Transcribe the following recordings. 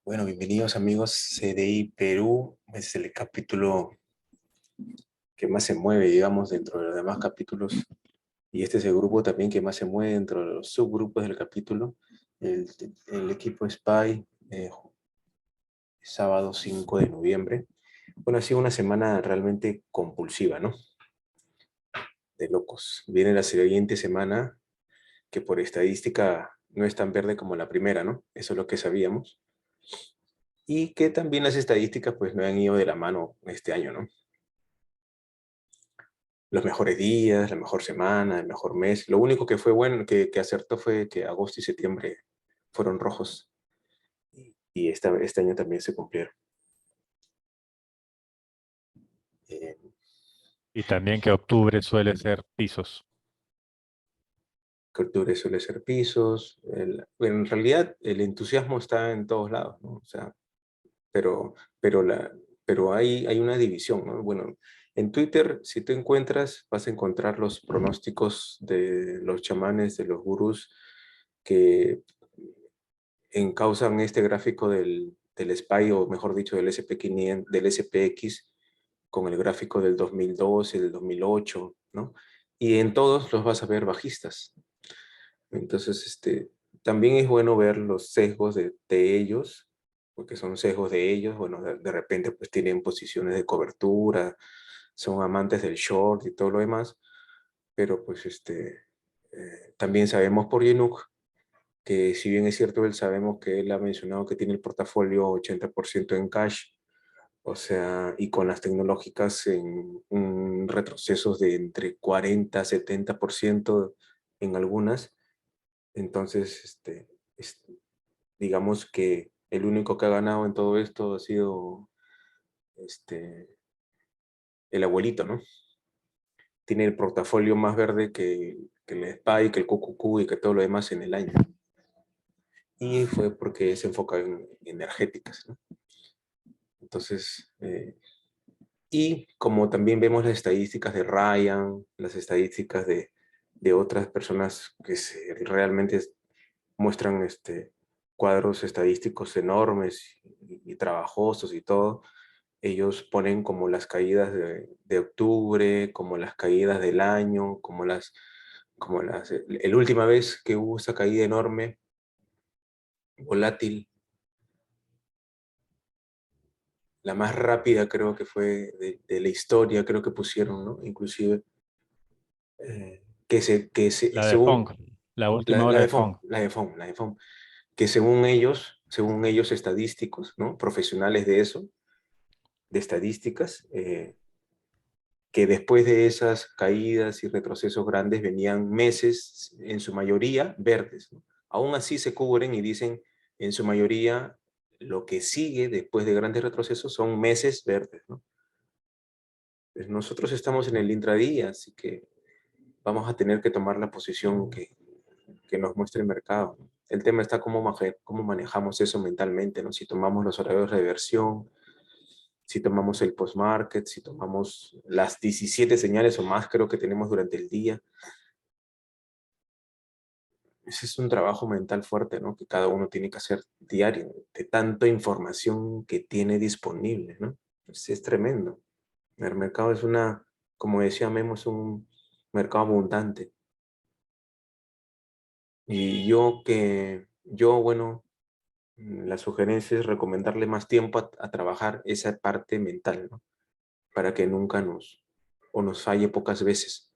Bueno, bienvenidos amigos CDI Perú. Es el capítulo que más se mueve, digamos, dentro de los demás capítulos. Y este es el grupo también que más se mueve dentro de los subgrupos del capítulo. El, el equipo SPY, sábado 5 de noviembre. Bueno, ha sido una semana realmente compulsiva, ¿no? De locos. Viene la siguiente semana, que por estadística no es tan verde como la primera, ¿no? Eso es lo que sabíamos. Y que también las estadísticas pues no han ido de la mano este año, ¿no? Los mejores días, la mejor semana, el mejor mes. Lo único que fue bueno, que acertó fue que agosto y septiembre fueron rojos y este año también se cumplieron. Eh, Y también que octubre suele ser pisos. que octubre suele ser pisos. Bueno, en realidad el entusiasmo está en todos lados, ¿no? O sea, pero, pero, pero hay una división, ¿no? Bueno, en Twitter, si tú encuentras, vas a encontrar los pronósticos de los chamanes, de los gurús, que encausan este gráfico del SPY, o mejor dicho, del SP500, del SPX, con el gráfico del 2012, del 2008, ¿no? Y en todos los vas a ver bajistas. Entonces, también es bueno ver los sesgos de ellos, porque son sesgos de ellos. Bueno, de repente pues tienen posiciones de cobertura, son amantes del short y todo lo demás, pero pues también sabemos por Yenuk que si bien es cierto, él sabemos que él ha mencionado que tiene el portafolio 80% en cash, o sea, y con las tecnológicas en un retrocesos de entre 40 a 70% en algunas. Entonces, digamos que el único que ha ganado en todo esto ha sido este, el abuelito, ¿no? Tiene el portafolio más verde que el SPY, que el QQQ y que todo lo demás en el año. Y fue porque se enfoca en energéticas, ¿no? Entonces, y como también vemos las estadísticas de Ryan, las estadísticas de otras personas que realmente muestran cuadros estadísticos enormes y trabajosos y todo, ellos ponen como las caídas de octubre, como las caídas del año, la última vez que hubo esa caída enorme, volátil, la más rápida creo que fue de la historia, creo que pusieron, ¿no? Inclusive, La de según Fong, la última hora de Fong. la de FOM, que según ellos estadísticos, ¿no? Profesionales de eso, de estadísticas, que después de esas caídas y retrocesos grandes venían meses, en su mayoría, verdes, ¿no? Aún así se cubren y dicen, en su mayoría, lo que sigue después de grandes retrocesos son meses verdes, ¿no? Pues nosotros estamos en el intradía, así que vamos a tener que tomar la posición que nos muestre el mercado, ¿no? El tema está cómo manejamos eso mentalmente, ¿no? Si tomamos los horarios de reversión, si tomamos el post-market, si tomamos las 17 señales o más creo que tenemos durante el día. Ese es un trabajo mental fuerte, ¿no? Que cada uno tiene que hacer diario, de tanta información que tiene disponible, ¿no? Es tremendo. El mercado es como decía Memo, es un mercado abundante. Y bueno, la sugerencia es recomendarle más tiempo a trabajar esa parte mental, ¿no? Para que nunca nos falle pocas veces.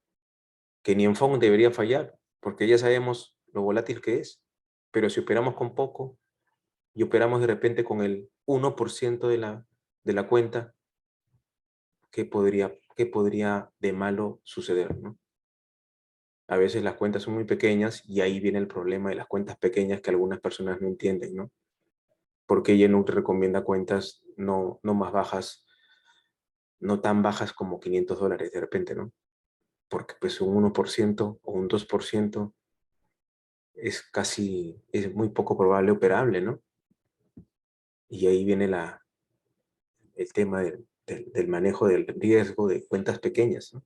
Que ni en FON debería fallar, porque ya sabemos lo volátil que es. Pero si operamos con poco y operamos de repente con el 1% de la cuenta, ¿qué podría de malo suceder, ¿no? A veces las cuentas son muy pequeñas y ahí viene el problema de las cuentas pequeñas que algunas personas no entienden, ¿no? Porque ella no te recomienda cuentas no más bajas, no tan bajas como $500 de repente, ¿no? Porque pues un 1% o un 2% es muy poco probable operable, ¿no? Y ahí viene el tema del manejo del riesgo de cuentas pequeñas, ¿no?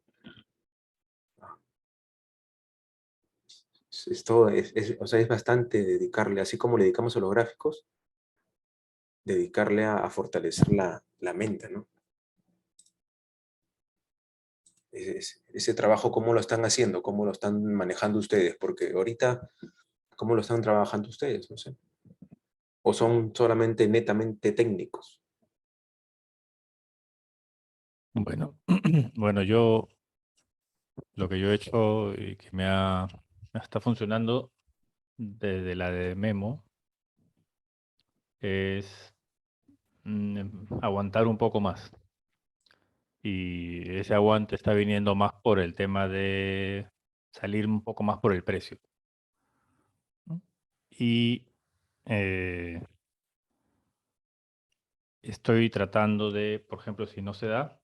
O sea, es bastante dedicarle, así como le dedicamos a los gráficos, dedicarle a fortalecer la mente, ¿no? Ese trabajo, ¿cómo lo están haciendo? ¿Cómo lo están manejando ustedes? Porque ahorita, ¿cómo lo están trabajando ustedes? No sé. ¿O son solamente netamente técnicos? Bueno, bueno, yo lo que yo he hecho y que me está funcionando desde la de Memo es aguantar un poco más. Y ese aguante está viniendo más por el tema de salir un poco más por el precio, ¿no? Y eh, estoy tratando de, por ejemplo, si no se da,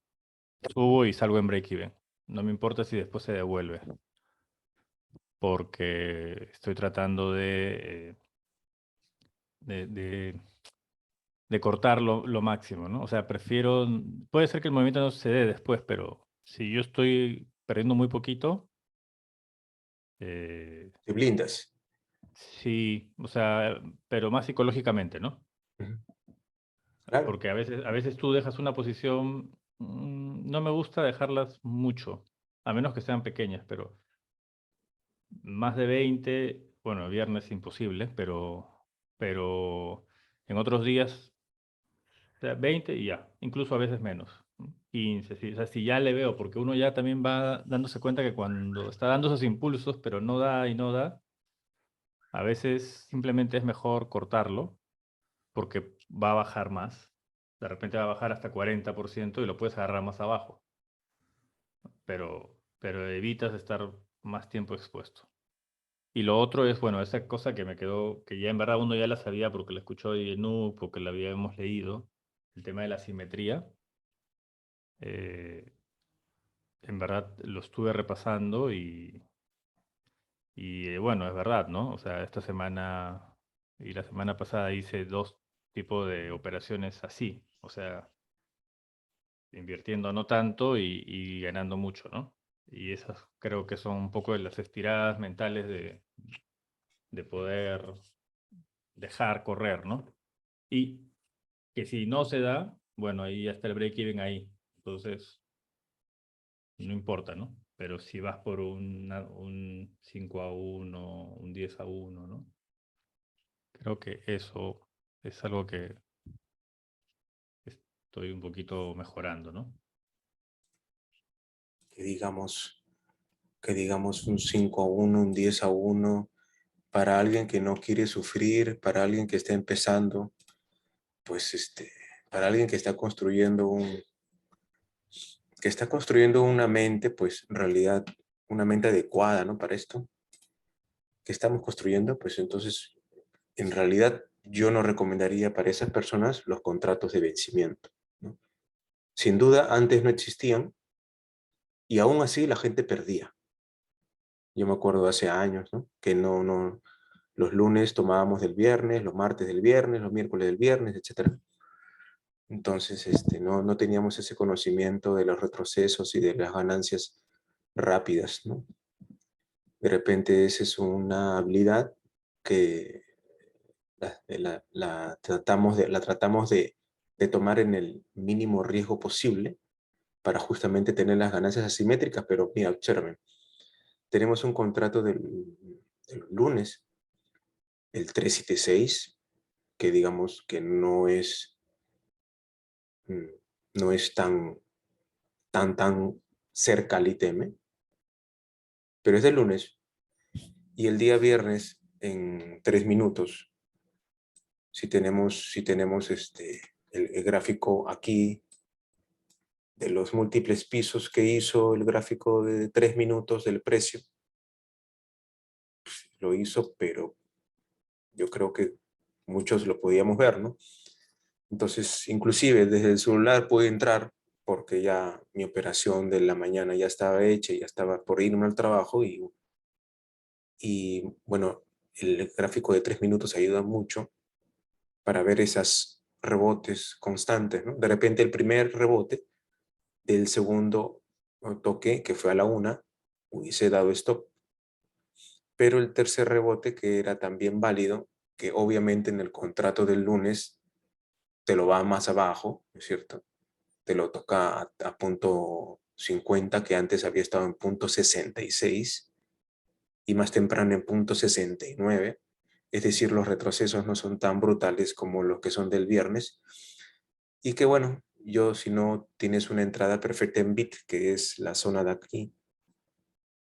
subo y salgo en break-even. No me importa si después se devuelve, porque estoy tratando de, de- de cortar lo máximo, ¿no? O sea, prefiero, puede ser que el movimiento no se dé después, pero si yo estoy perdiendo muy poquito, eh, ¿Te blindas? sí, o sea, pero más psicológicamente, ¿no? Ujú. Claro, Porque a veces tú dejas una posición, no me gusta dejarlas mucho, a menos que sean pequeñas, pero más de 20, bueno, viernes imposible, pero en otros días, o sea, 20 y ya, incluso a veces menos, ¿no? 15, sí, o sea, si ya le veo, porque uno ya también va dándose cuenta que cuando está dando esos impulsos, pero no da y no da, a veces simplemente es mejor cortarlo porque va a bajar más. De repente va a bajar hasta 40% y lo puedes agarrar más abajo, pero evitas estar más tiempo expuesto. Y lo otro es, bueno, esa cosa que me quedó, que ya en verdad uno ya la sabía porque la escuchó de Nu, porque la habíamos leído, el tema de la simetría. eh, en verdad lo estuve repasando y bueno, es verdad, ¿no? O sea, esta semana y la semana pasada hice dos tipos de operaciones así. O sea, invirtiendo no tanto y ganando mucho, ¿no? Y esas creo que son un poco de las estiradas mentales de poder dejar correr, ¿no? Y que si no se da, bueno, ahí ya está el break-even ahí. Entonces, no importa, ¿no? Pero si vas por un 5-1, un 10-1, ¿no? Creo que eso es algo que estoy un poquito mejorando, ¿no? que digamos, que digamos un 5-1, un 10-1, para alguien que no quiere sufrir, para alguien que está empezando, pues para alguien que está construyendo una mente, pues en realidad una mente adecuada, ¿no? Para esto que estamos construyendo, pues entonces en realidad yo no recomendaría para esas personas los contratos de vencimiento, ¿no? Sin duda, antes no existían y aún así la gente perdía. Yo me acuerdo hace años, ¿no? Que los lunes tomábamos del viernes, los martes del viernes, los miércoles del viernes, etcétera. Entonces, no teníamos ese conocimiento de los retrocesos y de las ganancias rápidas, ¿no? De repente esa es una habilidad que la tratamos de tomar en el mínimo riesgo posible para justamente tener las ganancias asimétricas, pero mira, observen, tenemos un contrato del lunes, el 376, que digamos que mm, no es tan cerca al ITM, pero es del lunes, y el día viernes en 3 minutos, si tenemos el gráfico aquí de los múltiples pisos que hizo el gráfico de 3 minutos del precio, lo hizo, pero yo creo que muchos lo podíamos ver, ¿no? Entonces, inclusive desde el celular pude entrar porque ya mi operación de la mañana ya estaba hecha, ya estaba por irme al trabajo y bueno, el gráfico de 3 minutos ayuda mucho para ver esas rebotes constantes, ¿no? De repente el primer rebote del segundo toque, que fue a la 1, hubiese dado stop, pero el tercer rebote, que era también válido, que obviamente en el contrato del lunes te lo va más abajo, ¿no es cierto? Te lo toca a punto 50, que antes había estado en punto 66, y más temprano en punto 69. Es decir, los retrocesos no son tan brutales como los que son del viernes. Y que bueno, yo, si no tienes una entrada perfecta en bit, que es la zona de aquí,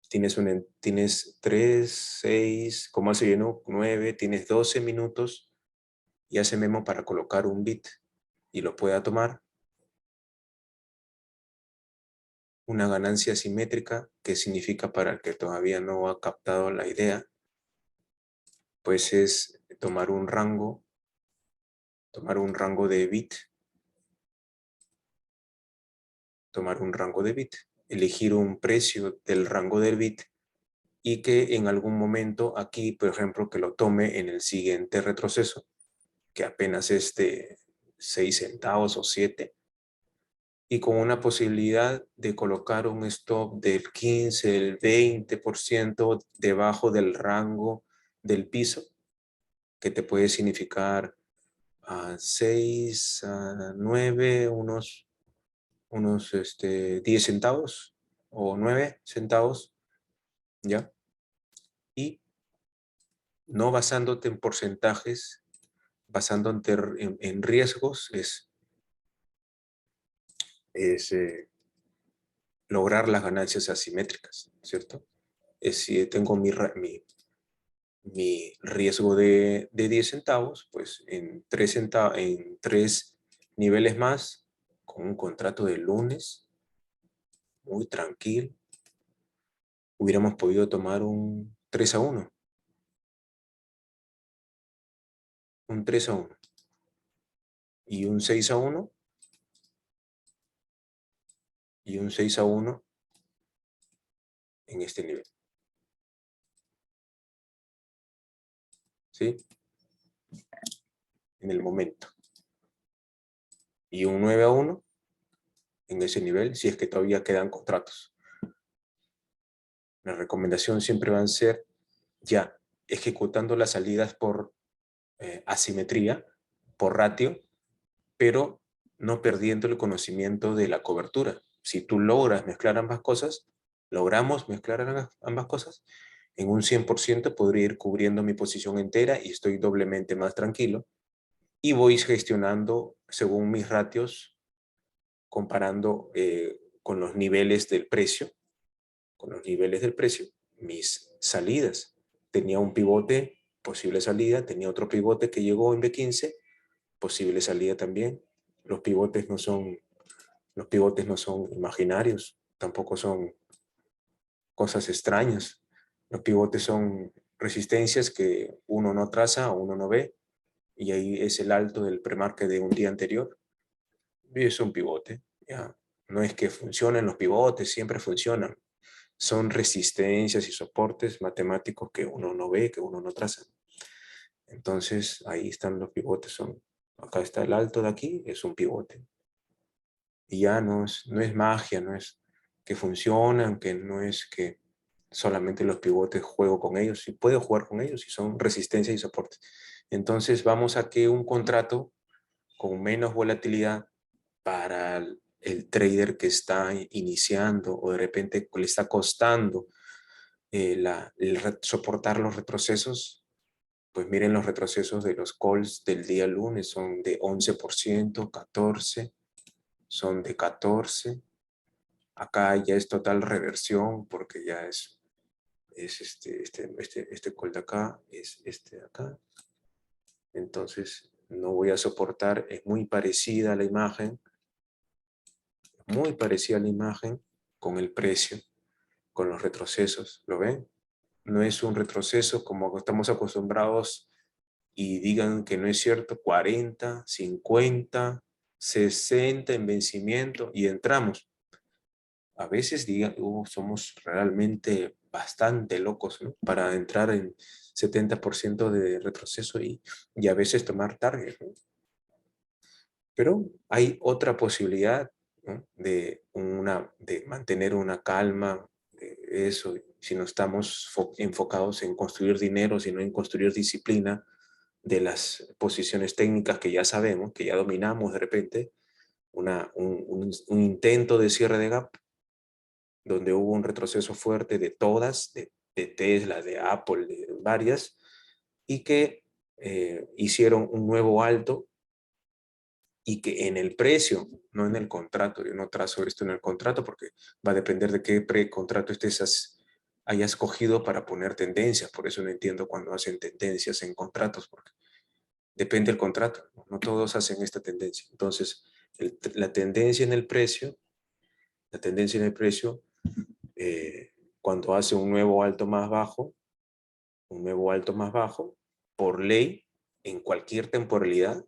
tienes 3, 6, como se llenó, 9, tienes 12 minutos, y hace Memo para colocar un bit y lo pueda tomar. Una ganancia simétrica, que significa, para el que todavía no ha captado la idea, pues es tomar un rango de bit, elegir un precio del rango del bit, y que en algún momento aquí, por ejemplo, que lo tome en el siguiente retroceso, que apenas es de 6 centavos o 7, y con una posibilidad de colocar un stop del 15, del 20% debajo del rango del piso, que te puede significar a 6, a 9, unos 10 centavos o 9 centavos, ¿ya? Y no basándote en porcentajes, basándote en riesgos, es lograr las ganancias asimétricas, ¿cierto? Es si tengo mi riesgo de 10 centavos, pues en 3 niveles más, con un contrato de lunes, muy tranquilo, hubiéramos podido tomar un 3-1, un 3-1, y un 6-1, y un 6-1 en este nivel, ¿sí? En el momento. Y un 9-1 en ese nivel, si es que todavía quedan contratos. La recomendación siempre va a ser ya ejecutando las salidas por asimetría, por ratio, pero no perdiendo el conocimiento de la cobertura. Si tú logras mezclar ambas cosas, logramos mezclar ambas cosas, en un 100% podría ir cubriendo mi posición entera y estoy doblemente más tranquilo, y voy gestionando según mis ratios, comparando con los niveles del precio, mis salidas. Tenía un pivote, posible salida, tenía otro pivote que llegó en B15, posible salida también. Los pivotes no son, los pivotes no son imaginarios, tampoco son cosas extrañas. Los pivotes son resistencias que uno no traza o uno no ve, y ahí es el alto del premarket de un día anterior, y es un pivote. ¿Ya? No es que funcionen los pivotes, siempre funcionan. Son resistencias y soportes matemáticos que uno no ve, que uno no traza. Entonces, ahí están los pivotes. Acá está el alto de aquí, es un pivote. Y ya no es magia, no es que funcionan, que no es que solamente los pivotes juego con ellos. Sí puedo jugar con ellos y son resistencias y soportes. Entonces, vamos a que un contrato con menos volatilidad para el trader que está iniciando, o de repente le está costando soportar los retrocesos. Pues miren, los retrocesos de los calls del día lunes son de 11%, 14%, son de 14%. Acá ya es total reversión, porque ya es este call de acá, es este de acá. Entonces no voy a soportar, es muy parecida a la imagen, con el precio, con los retrocesos, ¿lo ven? No es un retroceso como estamos acostumbrados, y digan que no es cierto, 40, 50, 60 en vencimiento y entramos. A veces digan, somos realmente bastante locos, ¿no? Para entrar en 70% de retroceso, y a veces tomar target, ¿no? Pero hay otra posibilidad, ¿no? De mantener una calma, eso, si no estamos enfocados en construir dinero, sino en construir disciplina, de las posiciones técnicas que ya sabemos, que ya dominamos de repente, un intento de cierre de gap, donde hubo un retroceso fuerte de todas, de Tesla, de Apple, de varias, y que hicieron un nuevo alto y que en el precio, no en el contrato, yo no trazo esto en el contrato porque va a depender de qué precontrato hayas cogido para poner tendencias, por eso no entiendo cuando hacen tendencias en contratos, porque depende del contrato, no todos hacen esta tendencia. Entonces, la tendencia en el precio, la tendencia en el precio, cuando hace un nuevo alto más bajo, un nuevo alto más bajo, por ley, en cualquier temporalidad,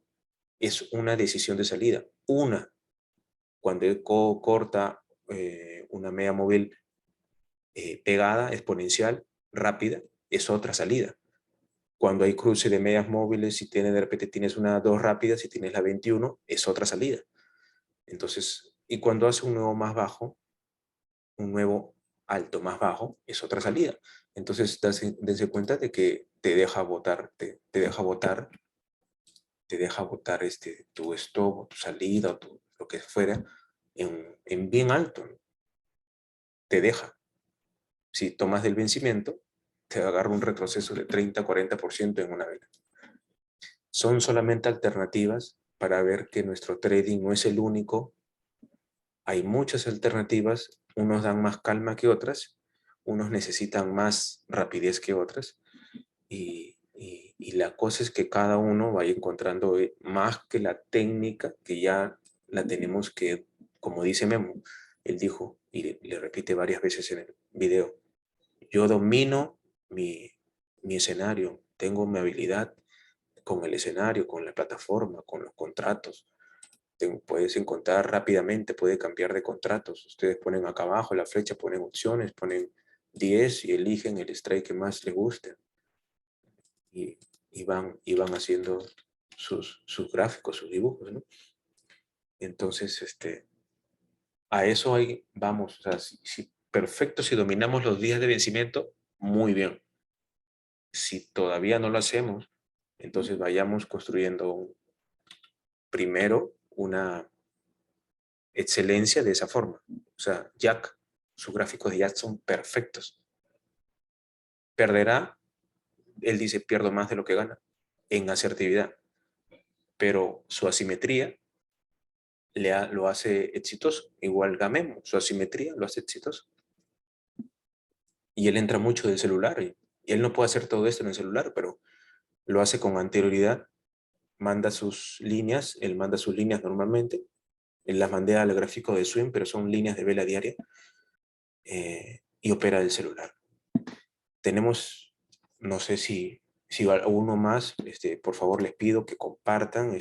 es una decisión de salida. Cuando corta una media móvil pegada, exponencial, rápida, es otra salida. Cuando hay cruce de medias móviles, si de repente tienes una 2 rápida, si tienes la 21, es otra salida. Entonces, y cuando hace un nuevo más bajo, un nuevo alto más bajo, es otra salida. Entonces, dense cuenta de que te deja botar, te deja botar tu stop, o tu salida, o lo que fuera, en bien alto, ¿no? Te deja. Si tomas del vencimiento, te agarra un retroceso de 30-40% en una vela. Son solamente alternativas para ver que nuestro trading no es el único. Hay muchas alternativas, unos dan más calma que otras, unos necesitan más rapidez que otras, y la cosa es que cada uno vaya encontrando más que la técnica que ya la tenemos que, como dice Memo, él dijo, y le repite varias veces en el video, yo domino mi escenario, tengo mi habilidad con el escenario, con la plataforma, con los contratos. Puedes encontrar rápidamente, puede cambiar de contratos. Ustedes ponen acá abajo la flecha, ponen opciones, ponen 10 y eligen el strike que más les guste. Y van haciendo sus gráficos, sus dibujos, ¿no? Entonces, a eso ahí vamos. O sea, perfecto, si dominamos los días de vencimiento, muy bien. Si todavía no lo hacemos, entonces vayamos construyendo primero una excelencia de esa forma. O sea, Jack, sus gráficos de Jack son perfectos. Perderá, él dice, pierdo más de lo que gana en asertividad, pero su asimetría lo hace exitoso. Igual Gamemo, su asimetría lo hace exitoso. Y él entra mucho del celular y él no puede hacer todo esto en el celular, pero lo hace con anterioridad, él manda sus líneas normalmente, él las mandé al gráfico de swing, pero son líneas de vela diaria, y opera del celular. Tenemos, no sé si uno más, por favor les pido que compartan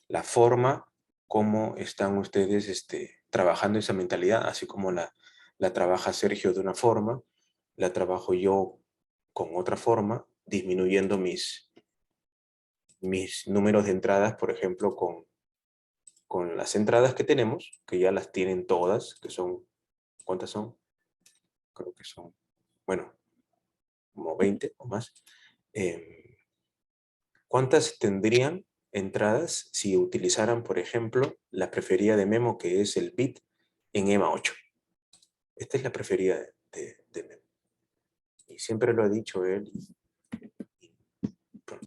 la forma cómo están ustedes trabajando esa mentalidad, así como la trabaja Sergio de una forma, la trabajo yo con otra forma, disminuyendo mis números de entradas, por ejemplo, con las entradas que tenemos, que ya las tienen todas, que son, ¿cuántas son? Creo que son, bueno, como 20 o más. ¿Cuántas tendrían entradas si utilizaran, por ejemplo, la preferida de Memo, que es el bit en EMA 8? Esta es la preferida de Memo. Y siempre lo ha dicho él. Bueno,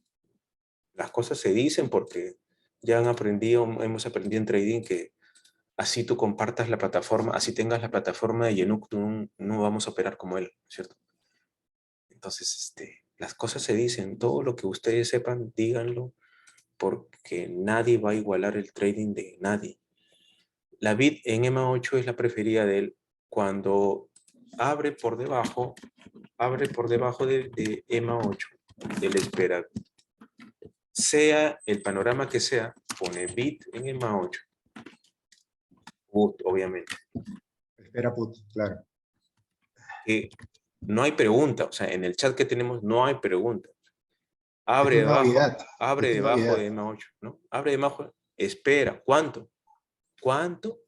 las cosas se dicen porque ya hemos aprendido en trading que así tú compartas la plataforma, así tengas la plataforma de Yenuk, no vamos a operar como él, ¿cierto? Entonces, las cosas se dicen, todo lo que ustedes sepan, díganlo, porque nadie va a igualar el trading de nadie. La bid en EMA 8 es la preferida de él cuando abre por debajo de EMA 8. Él espera, sea el panorama que sea, pone bid en EMA 8. Put, obviamente. Espera put, claro. Que no hay pregunta, o sea, en el chat que tenemos no hay pregunta. Esto es Navidad. Abre debajo de EMA 8, ¿no? Abre debajo, espera, ¿cuánto? ¿Cuánto?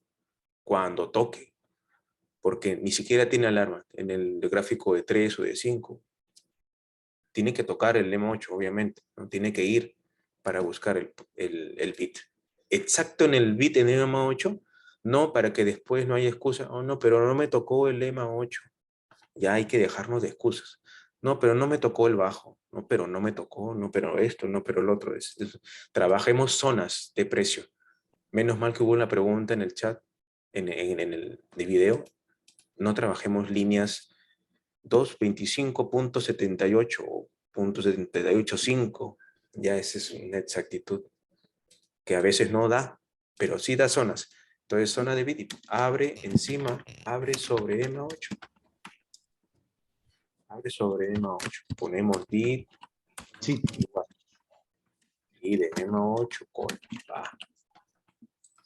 Cuando toque. Porque ni siquiera tiene alarma en el gráfico de 3 o de 5. tiene que tocar el EMA 8, obviamente, ¿no? Tiene que ir para buscar el bit. Exacto en el bit en el EMA 8, no para que después no haya excusa. Oh, no, pero no me tocó el EMA 8. Ya hay que dejarnos de excusas. No, pero no me tocó el bajo. No, pero no me tocó. No, pero esto. No, pero el otro. Trabajemos zonas de precio. Menos mal que hubo una pregunta en el chat, en el de video. No trabajemos líneas 225.78 o .785. Ya esa es una exactitud que a veces no da, pero sí da zonas. Entonces, zona de bit, abre encima, abre sobre EMA 8. Abre sobre EMA 8. Ponemos bit Sí, igual. Y de EMA 8 con A.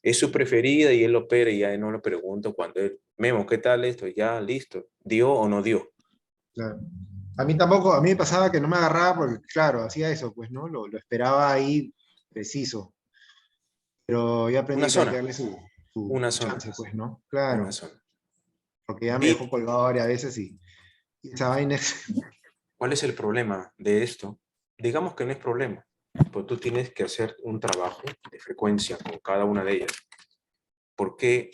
Es su preferida y él opera y ya no lo pregunto cuando él, Memo, ¿qué tal esto? Ya, listo. ¿Dio o no dio? claro. A mí tampoco, a mí me pasaba que no me agarraba porque, claro, hacía eso, pues, ¿no? Lo esperaba ahí preciso. Pero ya Una aprendí que hay que zona, darle una su zona, chance, pues, ¿no? una Claro, zona. porque ya me Bit, dejó colgado varias veces y esa vaina es... ¿cuál es el problema de esto? Digamos que no es problema, pues tú tienes que hacer un trabajo de frecuencia con cada una de ellas. ¿Por qué?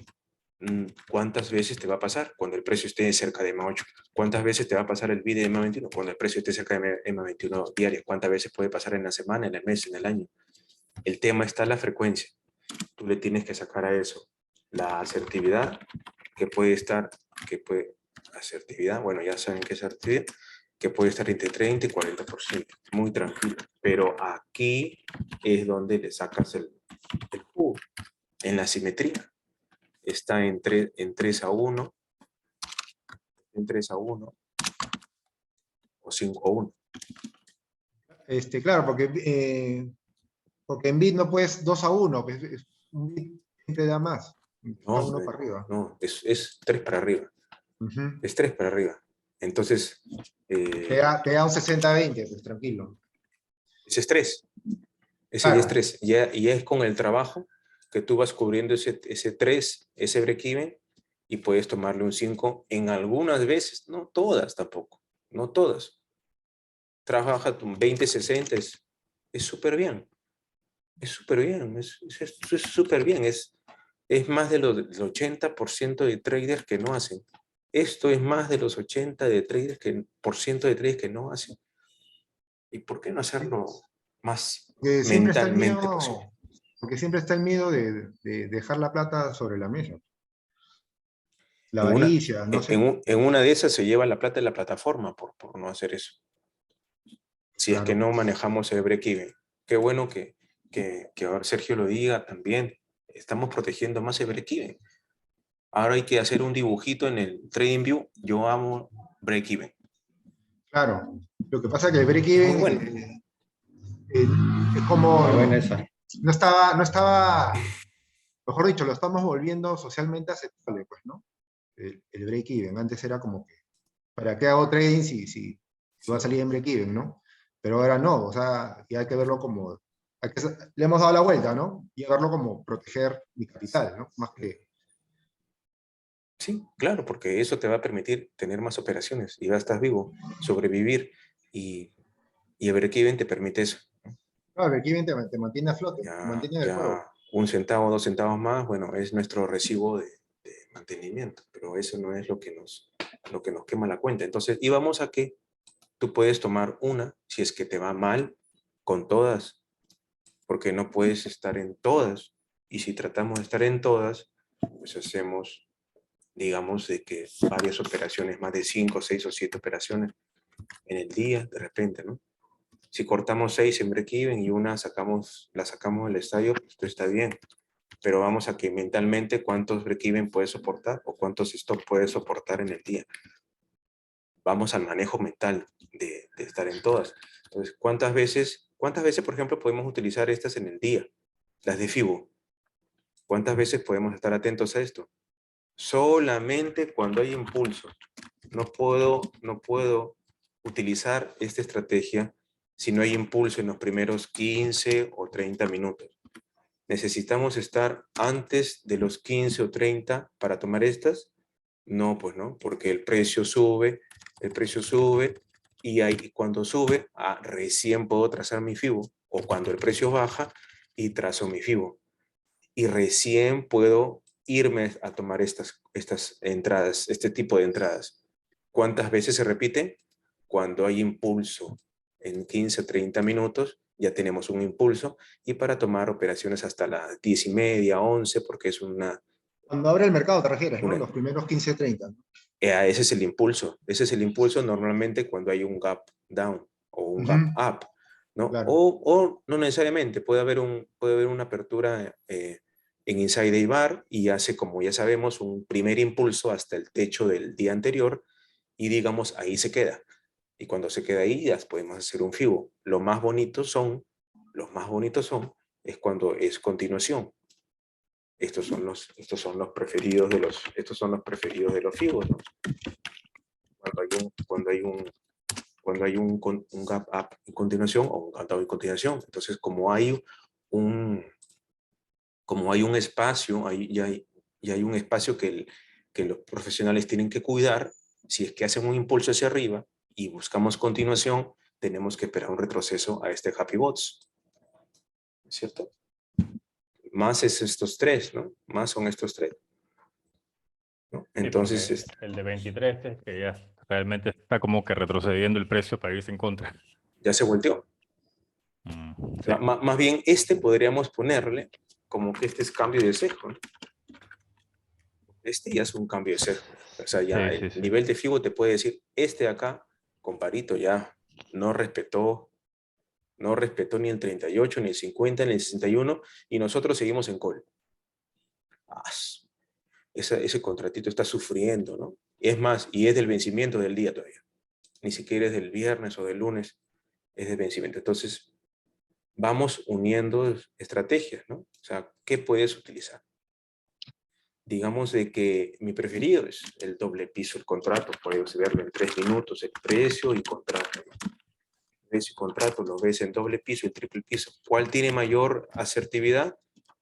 ¿Cuántas veces te va a pasar cuando el precio esté cerca de EMA 8? ¿Cuántas veces te va a pasar el bid de EMA 21 cuando el precio esté cerca de EMA 21 diario? ¿Cuántas veces puede pasar en la semana, en el mes, en el año? El tema está en la frecuencia. Tú le tienes que sacar a eso la asertividad, que puede estar, asertividad, bueno, ya saben qué es asertividad, que puede estar entre 30 y 40%, muy tranquilo. Pero aquí es donde le sacas el jugo, en la simetría. Está en 3 a 1, en 3 a 1 o 5 a 1. Claro, porque en bit no puedes 2-1, pues, un bit siempre da más, está No, uno para arriba. no, es 3 para arriba. Ujú. Es 3 para arriba. Entonces, Te da un 60-20, pues tranquilo. ese es 3. Ese ya es Claro, 3. Ya es con el trabajo que tú vas cubriendo ese 3, ese break-even, y puedes tomarle un 5 en algunas veces, no todas tampoco, no todas. Trabaja tu 20-60, es súper bien, es súper bien, es súper bien, es más de del 80% de traders que no hacen. Esto es más de los 80% de traders que no hacen. ¿Y por qué no hacerlo más que siempre está el mentalmente posible? miedo, porque siempre está el miedo de dejar la plata sobre la mesa. La En una, avaricia, no sé. en una de esas se lleva la plata de la plataforma por no hacer eso. Si es que Claro. no manejamos el break-even. Qué bueno que ahora Sergio lo diga también. Estamos protegiendo más el break-even. Ahora hay que hacer un dibujito en el TradingView. Yo amo break-even. Claro. Lo que pasa es que el Es muy break-even bueno. es como, Muy buena esa. no estaba, mejor dicho, lo estamos volviendo socialmente aceptable, pues, ¿no? El break-even. Antes era como que, ¿para qué hago trading si va a salir en break-even, ¿no? Pero ahora no, o sea, y hay que verlo como, le hemos dado la vuelta, ¿no? Y verlo como proteger mi capital, ¿no? Más que, Sí, claro, porque eso te va a permitir tener más operaciones y ya estás vivo, sobrevivir y, y el break-even te permite eso. no, el break-even te mantiene a flote, te Ya, mantiene en el juego. ya 1 centavo, 2 centavos más, bueno, es nuestro recibo de mantenimiento, pero eso no es lo que nos quema la cuenta. Entonces, íbamos a que tú puedes tomar una, si es que te va mal, con todas, porque no puedes estar en todas. Y si tratamos de estar en todas, pues hacemos, digamos, de que varias operaciones, más de 5, 6 o 7 operaciones en el día, de repente, ¿no? Si cortamos 6 en break-even y una la sacamos del estadio, pues esto está bien. Pero vamos a que mentalmente cuántos break-even puedes soportar o cuántos stop puedes soportar en el día. Vamos al manejo mental de estar en todas. Entonces, ¿cuántas veces, por ejemplo, podemos utilizar estas en el día? Las de FIBO. ¿Cuántas veces podemos estar atentos a esto? Solamente cuando hay impulso. No puedo utilizar esta estrategia si no hay impulso en los primeros 15 o 30 minutos. ¿Necesitamos estar antes de los 15 o 30 para tomar estas? No, pues no, porque el precio sube y ahí cuando sube, recién puedo trazar mi FIBO, o cuando el precio baja y trazo mi FIBO. Y recién puedo irme a tomar estas entradas, este tipo de entradas. ¿Cuántas veces se repite? Cuando hay impulso en 15 o 30 minutos, ya tenemos un impulso, y para tomar operaciones hasta las 10:30, 11, porque es Cuando abre el mercado te refieres, ¿no? Los primeros 15, 30, ¿no? ese es el impulso. Ese es el impulso normalmente cuando hay un gap down o un Ujú, gap up, ¿no? claro. O no necesariamente, puede haber una apertura en inside day bar y hace, como ya sabemos, un primer impulso hasta el techo del día anterior y digamos, ahí se queda. Y cuando se queda ahí, ya podemos hacer un FIBO. Los más bonitos son, es cuando es continuación. Estos son los preferidos de los FIBOs, ¿no? Cuando hay un gap up en continuación o un gap down en continuación. Entonces, un, como hay un espacio, hay un espacio que los profesionales tienen que cuidar, si es que hacen un impulso hacia arriba y buscamos continuación, tenemos que esperar un retroceso a este happy bots, ¿cierto? Más es estos tres, ¿no? Más son estos tres, ¿no? Sí, Entonces, porque el de 23 es que ya realmente está como que retrocediendo el precio para irse en contra. ya se volteó. O sea, Sí. más bien podríamos ponerle como que este es cambio de sesgo, ¿no? Este ya es un cambio de sesgo. O sea, ya Sí, el sí, sí. nivel de FIBO te puede decir, este de acá, comparito, ya no respetó ni el 38, ni el 50, ni el 61, y nosotros seguimos en call. Ese contratito está sufriendo, ¿no? Es más, y es del vencimiento del día todavía. Ni siquiera es del viernes o del lunes, es del vencimiento. Entonces, vamos uniendo estrategias, ¿no? O sea, ¿qué puedes utilizar? Digamos de que mi preferido es el doble piso, el contrato, puedes verlo en 3 minutos, el precio y contrato. Precio y contrato lo ves en doble piso y triple piso. ¿Cuál tiene mayor asertividad?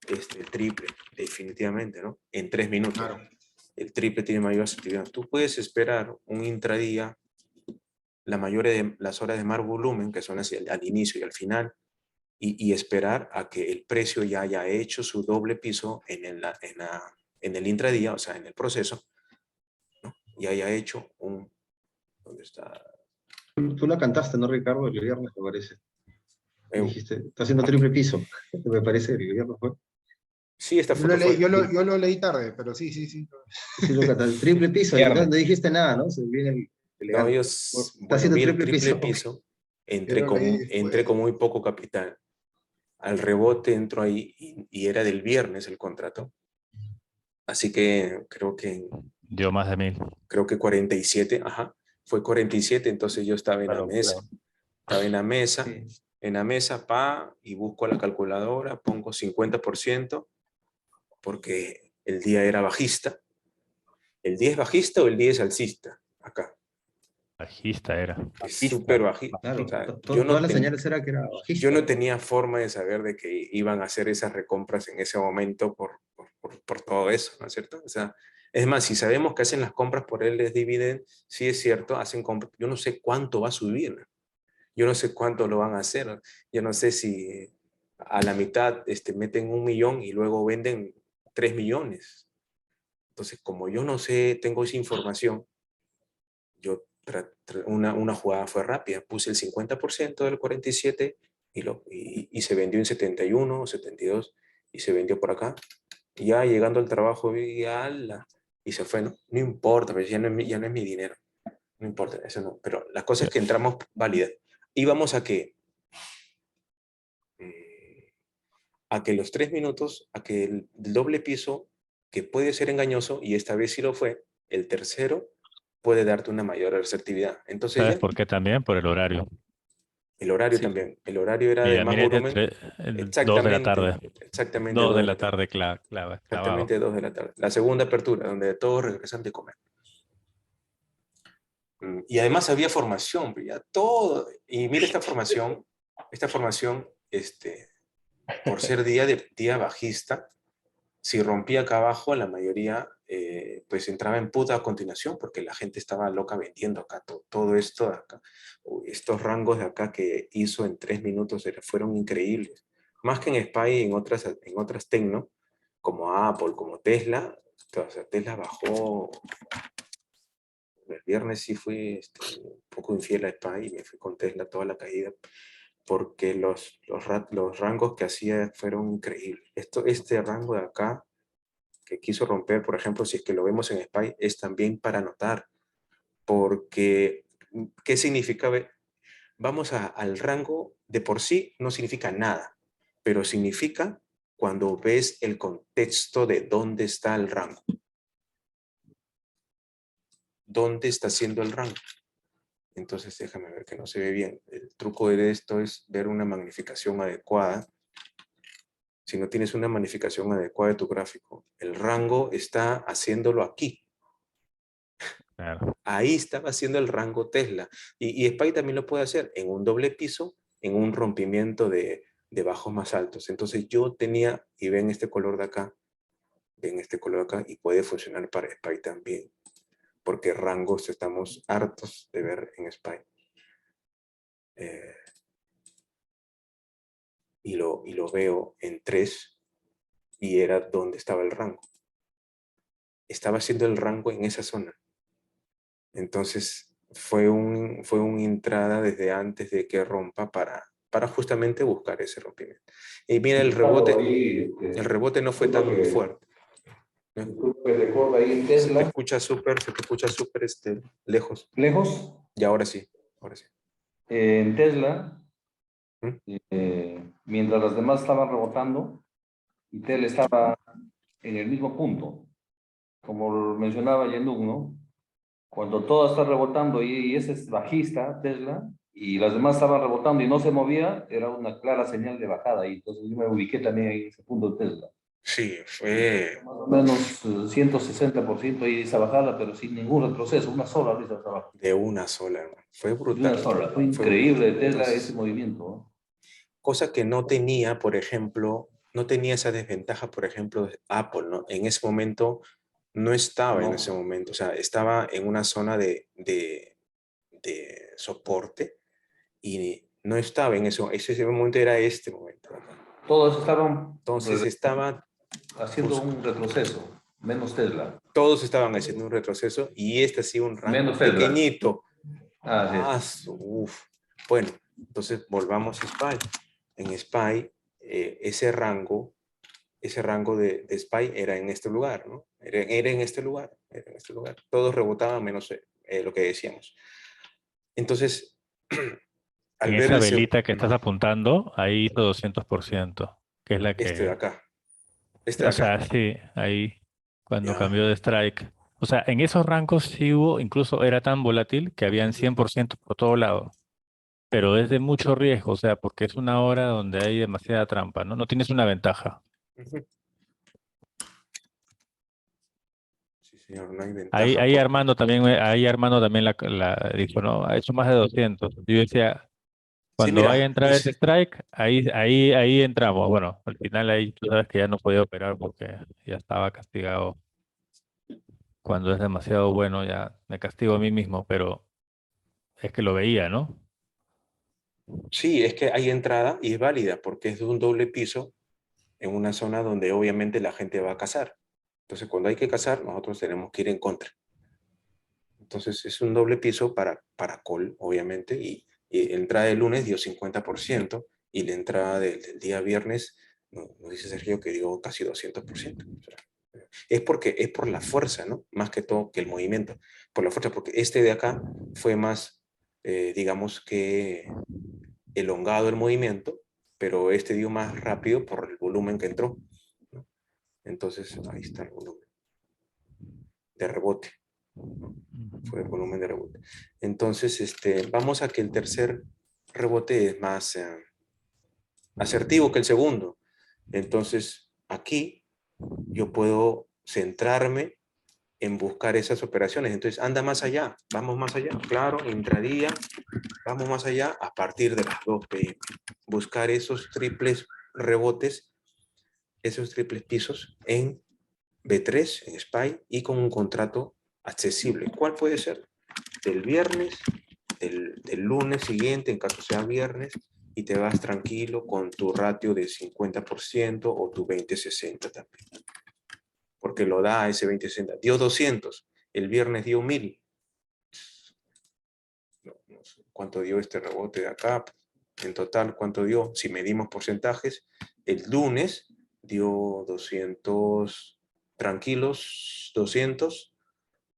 El triple, definitivamente, ¿no? En 3 minutos. Claro. El triple tiene mayor asertividad. Tú puedes esperar un intradía, la mayoría de las horas de mar volumen, que son al inicio y al final, y esperar a que el precio ya haya hecho su doble piso en el intradía, o sea, en el proceso, ¿no? Y haya hecho ¿dónde está? Tú la cantaste, ¿no, Ricardo? El viernes, me parece. Eh, Dijiste, está haciendo triple piso. Me parece, el viernes fue. sí, esta foto fue. Yo lo leí tarde, pero sí, sí, sí. Sí, lo cantaste. Triple piso, y no, Viernes. no dijiste nada, ¿no? Se viene No, elegante. Está bueno, haciendo vi el triple triple piso. piso, Yo lo leí entré con después. muy poco capital. Al rebote entró ahí y era del viernes el contrato. Así que Dio más de 1000. creo que 47, ajá, fue 47, entonces yo estaba en Una la locura. mesa. Estaba Sí. en la mesa, y busco la calculadora, pongo 50%, porque el día era bajista. ¿El día es bajista o el día es alcista? Acá. Bajista era. Es súper bajista. Claro, O sea, todas las señales era que era yo bajista. no tenía forma de saber de que iban a hacer esas recompras en ese momento por todo eso, ¿no es cierto? O sea, es más, si sabemos que hacen las compras por el dividend, sí es cierto, hacen compras. Yo no sé cuánto va a subir, ¿no? Yo no sé cuánto lo van a hacer. Yo no sé si a la mitad meten 1 millón y luego venden 3 millones. Entonces, como yo no sé, tengo esa información, yo una jugada fue rápida. Puse el 50% del 47 y se vendió en 71 o 72 y se vendió por acá. Y ya llegando al trabajo vi, ala, y se fue, ¿no? No importa, pero ya no es mi dinero. No importa, eso no. Pero la cosa es que entramos válida. Íbamos a que los 3 minutos, a que el doble piso, que puede ser engañoso, y esta vez sí lo fue, el tercero puede darte una mayor asertividad. Entonces ¿Sabes ya, por qué también? Por el horario. el horario Sí. también. El horario era de Mira, más mire, volumen. 2 de la Exactamente, tarde. exactamente 2 2 de de la la tarde. tarde clavado. Exactamente 2 de la tarde. La segunda apertura, donde todos regresan de comer. Y además había formación, ya todo. Y mira esta formación, por ser día bajista, si rompía acá abajo, la mayoría pues entraba en puta a continuación porque la gente estaba loca vendiendo acá todo esto de acá. Estos rangos de acá que hizo en 3 minutos fueron increíbles. Más que en SPY y en otras tecno, como Apple, como Tesla. O sea, Tesla bajó. El viernes sí fui un poco infiel a SPY y me fui con Tesla toda la caída porque los rangos que hacía fueron increíbles. Este rango de acá que quiso romper, por ejemplo, si es que lo vemos en SPY, es también para anotar, porque ¿qué significa? Vamos al rango de por sí, no significa nada, pero significa cuando ves el contexto de dónde está el rango. ¿Dónde está haciendo el rango? Entonces déjame ver que no se ve bien. El truco de esto es ver una magnificación adecuada. Si no tienes una magnificación adecuada de tu gráfico, el rango está haciéndolo aquí. Claro. Ahí estaba haciendo el rango Tesla. Y SPY también lo puede hacer en un doble piso, en un rompimiento de bajos más altos. Entonces yo tenía, y ven este color de acá, y puede funcionar para SPY también. Porque rangos estamos hartos de ver en SPY. Y lo veo en 3 y era donde estaba el rango. Estaba haciendo el rango en esa zona. Entonces fue una entrada desde antes de que rompa para justamente buscar ese rompimiento. Y mira, el rebote no fue tan fuerte. Se te escucha súper lejos. Lejos, Y ahora sí, ahora sí. en Tesla, ¿Mm? mientras las demás estaban rebotando, y Tesla estaba en el mismo punto. Como lo mencionaba Yenduk, ¿no? Cuando todo está rebotando y ese es bajista, Tesla, y las demás estaban rebotando y no se movía, era una clara señal de bajada. Y entonces yo me ubiqué también ahí en ese punto de Tesla. Sí, fue... Más o menos 160% ahí esa bajada, pero sin ningún retroceso, una sola vez esa bajada. De una sola, hermano. Fue De brutal. una sola, fue Fue increíble de brutal. Tesla Entonces, ese movimiento, ¿no? cosa que no tenía, por ejemplo, no tenía esa desventaja, por ejemplo, de Apple, ¿no? En ese momento no estaba en No. ese momento, o sea, estaba en una zona de soporte y no estaba en eso. Ese momento era este momento. Todos estaban Entonces haciendo un retroceso, menos Tesla. todos estaban haciendo un retroceso y este ha sido un rango Menos Tesla. pequeñito. Así es. Bueno, entonces volvamos a SPY. En SPY, ese rango de SPY era en este lugar, ¿no? Era en este lugar, Todos rebotaban menos lo que decíamos. Entonces, al En ver esa velita que estás apuntando, ahí hizo 200%, que es la este de que, acá, este de o acá, sea, sí, ahí cuando ya, cambió de strike. O sea, en esos rangos sí hubo, incluso era tan volátil que habían 100% por todo lado. Pero es de mucho riesgo, o sea, porque es una hora donde hay demasiada trampa, ¿no? No tienes una ventaja. Ujú. Sí, señor, no hay Ahí, ventaja porque... ahí Armando también dijo, no, ha hecho más de 200. Yo decía, Sí, cuando vaya a mira, entrar ese strike, ahí entramos. Bueno, al final ahí tú sabes que ya no podía operar porque ya estaba castigado. Cuando es demasiado bueno, ya me castigo a mí mismo, pero es que lo veía, ¿no? sí, es que hay entrada y es válida porque es de un doble piso en una zona donde obviamente la gente va a cazar. Entonces, cuando hay que cazar, nosotros tenemos que ir en contra. Entonces, es un doble piso para call, obviamente, y entrada de lunes dio 50% y la entrada del día viernes, nos dice Sergio que dio casi 200%. O sea, es por la fuerza, ¿no? Más que todo que el movimiento. Por la fuerza, porque este de acá fue más, digamos que elongado el movimiento, pero este dio más rápido por el volumen que entró, ¿no? Entonces, ahí está el volumen de rebote, ¿no? Fue el volumen de rebote. Entonces, vamos a que el tercer rebote es más asertivo que el segundo. Entonces, aquí yo puedo centrarme en buscar esas operaciones. Entonces, anda más allá, vamos más allá. Claro, intradía, vamos más allá a partir de las 2 p.m. Buscar esos triples rebotes, esos triples pisos en B3 en SPY y con un contrato accesible. ¿Cuál puede ser? Del viernes, del lunes siguiente, en caso sea viernes, y te vas tranquilo con tu ratio de 50% o tu 20-60 también. Porque lo da ese 20-60. Dio 200, el viernes dio 1000. No sé cuánto dio este rebote de acá. En total, ¿cuánto dio? Si medimos porcentajes, el lunes dio 200 tranquilos, 200,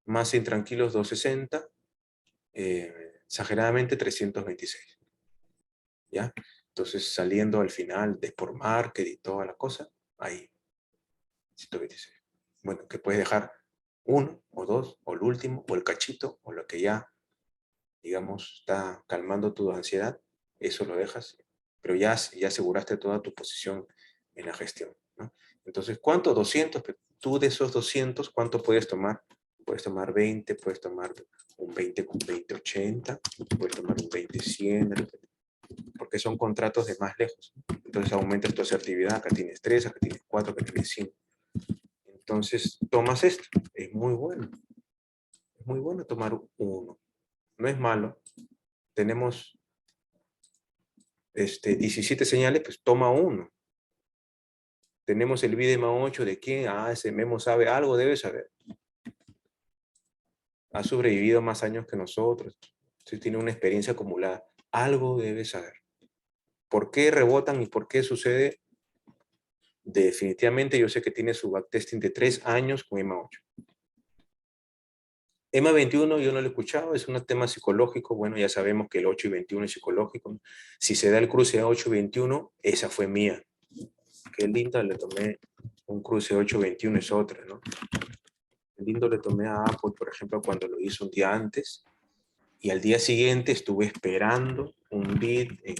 más intranquilos 260, exageradamente 326. ¿Ya? Entonces, saliendo al final de por market y toda la cosa, ahí, 126. Bueno, que puedes dejar uno o dos, o el último, o el cachito, o lo que ya, digamos, está calmando tu ansiedad, eso lo dejas, pero ya aseguraste toda tu posición en la gestión, ¿no? Entonces, ¿cuánto? 200, tú de esos 200, ¿cuánto puedes tomar? Puedes tomar 20, puedes tomar un 20 con 20-80, puedes tomar un 20-100, porque son contratos de más lejos. Entonces aumentas tu asertividad, acá tienes 3, acá tienes 4, acá tienes 5. Entonces tomas esto, es muy bueno. Es muy bueno tomar uno. No es malo. Tenemos 17 señales, pues toma uno. Tenemos el BIDEMA 8 de quién, ese Memo sabe algo, debe saber. Ha sobrevivido más años que nosotros. Entonces tiene una experiencia acumulada. Algo debe saber. ¿Por qué rebotan y por qué sucede? Definitivamente yo sé que tiene su backtesting de 3 años con EMA 8. EMA 21 yo no lo he escuchado, es un tema psicológico. Bueno, ya sabemos que el 8 y 21 es psicológico. Si se da el cruce a 8 y 21, esa fue mía. Qué linda, le tomé un cruce 8-21, es otra, ¿no? Qué lindo le tomé a Apple, por ejemplo, cuando lo hizo un día antes, y al día siguiente estuve esperando un bid en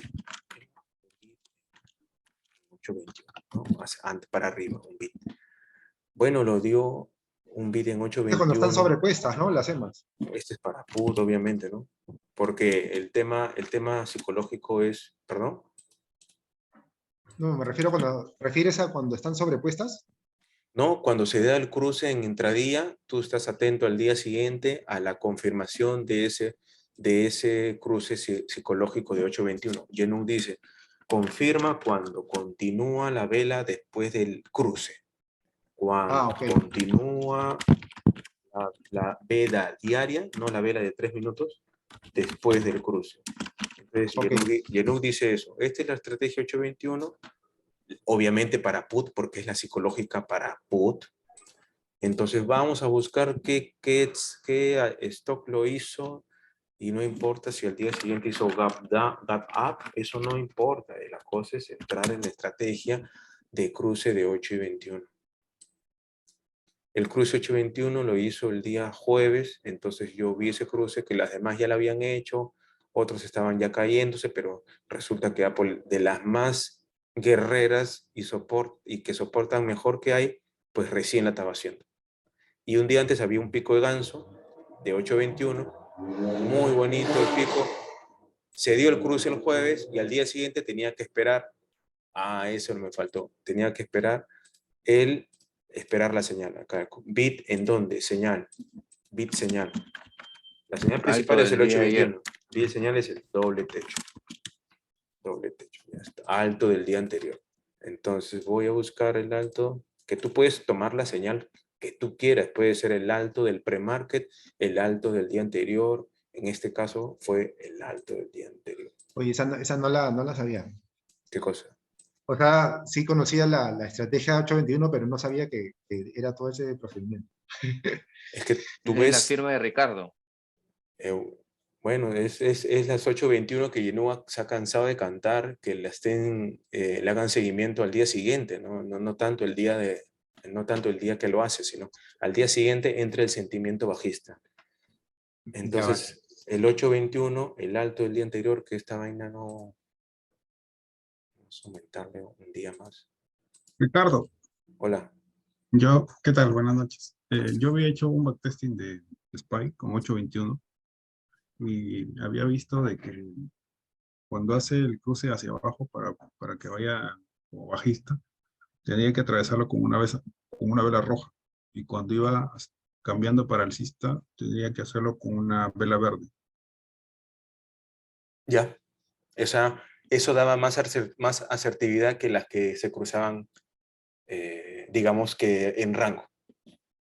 8-21, ¿no? Para arriba, un bid. Bueno, lo dio un bid en Cuando están 8.21. sobrepuestas, ¿no? Las EMAs. Este es para put, obviamente, ¿no? Porque el tema psicológico es, perdón, No, me refiero cuando, ¿refieres a cuando están sobrepuestas? ¿no? Cuando se da el cruce en intradía, tú estás atento al día siguiente a la confirmación de ese cruce psicológico de 8.21. Yenung dice, confirma cuando continúa la vela después del cruce. Cuando Ok. continúa la vela diaria, no la vela de 3 minutos, después del cruce. Entonces, Ok. Yenung dice eso. Esta es la estrategia 8.21, obviamente para put, porque es la psicológica para put. Entonces vamos a buscar qué stock lo hizo, y no importa si al día siguiente hizo gap up, eso no importa. La cosa es entrar en la estrategia de cruce de 8.21. El cruce 8.21 lo hizo el día jueves, entonces yo vi ese cruce que las demás ya lo habían hecho, otros estaban ya cayéndose, pero resulta que Apple, de las más guerreras y que soportan mejor que hay, pues recién la estaba haciendo. Y un día antes había un pico de ganso de 8.21, muy bonito el pico. Se dio el cruce el jueves y al día siguiente tenía que esperar. Eso no me faltó. Tenía que esperar la señal. Acá, bit en dónde, señal. Bit señal. La señal principal Alto es el del día de ayer. 8.21. Bit señal es el doble techo. Doble techo. Ya está. Alto del día anterior. Entonces voy a buscar el alto, que tú puedes tomar la señal que tú quieras. Puede ser el alto del pre-market, el alto del día anterior. En este caso fue el alto del día anterior. Oye, esa no la sabía. ¿Qué cosa? O sea, sí conocía la estrategia 821, pero no sabía que era todo ese procedimiento. Es que tú Es la ves, firma de Ricardo. bueno, es las 8.21 que Yenua se ha cansado de cantar, que le hagan seguimiento al día siguiente, ¿no? No tanto el día que lo hace, sino al día siguiente entra el sentimiento bajista. Ya vale. Entonces, el 8.21, el alto del día anterior, que esta vaina no... Vamos a aumentarle un día más. Ricardo, Hola. ¿qué tal? Buenas noches. Yo había hecho un backtesting de SPY con 8.21 y había visto de que cuando hace el cruce hacia abajo para que vaya como bajista, tenía que atravesarlo con una vela roja. y cuando iba cambiando para alcista, tenía que hacerlo con una vela verde. Ya. Eso daba más asertividad que las que se cruzaban, digamos que en rango.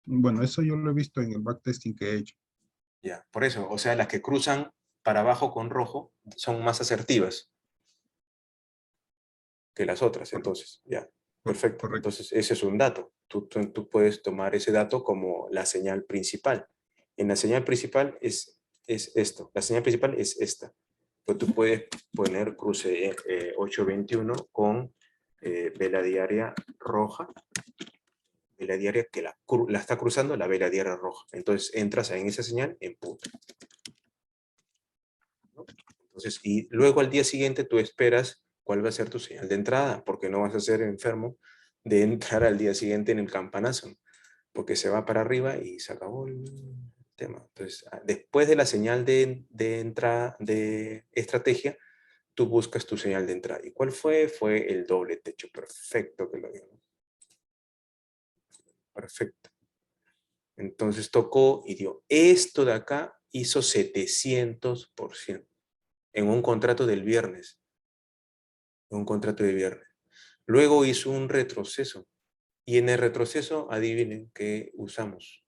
Bueno, eso yo lo he visto en el backtesting que he hecho. Ya. Por eso, o sea, las que cruzan para abajo con rojo son más asertivas que las otras, entonces, ya. Perfecto. Correcto. Entonces, ese es un dato. Tú puedes tomar ese dato como la señal principal. En la señal principal es esto. La señal principal es esta. Pues tú puedes poner cruce 821 con vela diaria roja. Vela diaria que la está cruzando la vela diaria roja. Entonces, entras en esa señal en punto. ¿No? Entonces, y luego al día siguiente tú esperas cuál va a ser tu señal de entrada, porque no vas a ser enfermo de entrar al día siguiente en el campanazo, porque se va para arriba y se acabó el tema. Entonces, después de la señal de entrada de estrategia, tú buscas tu señal de entrada. ¿Y cuál fue? Fue el doble techo. Perfecto que lo dio. Perfecto. Entonces tocó y dio. Esto de acá hizo 700% en un contrato del viernes. Un contrato de viernes. Luego hizo un retroceso. Y en el retroceso, adivinen qué usamos.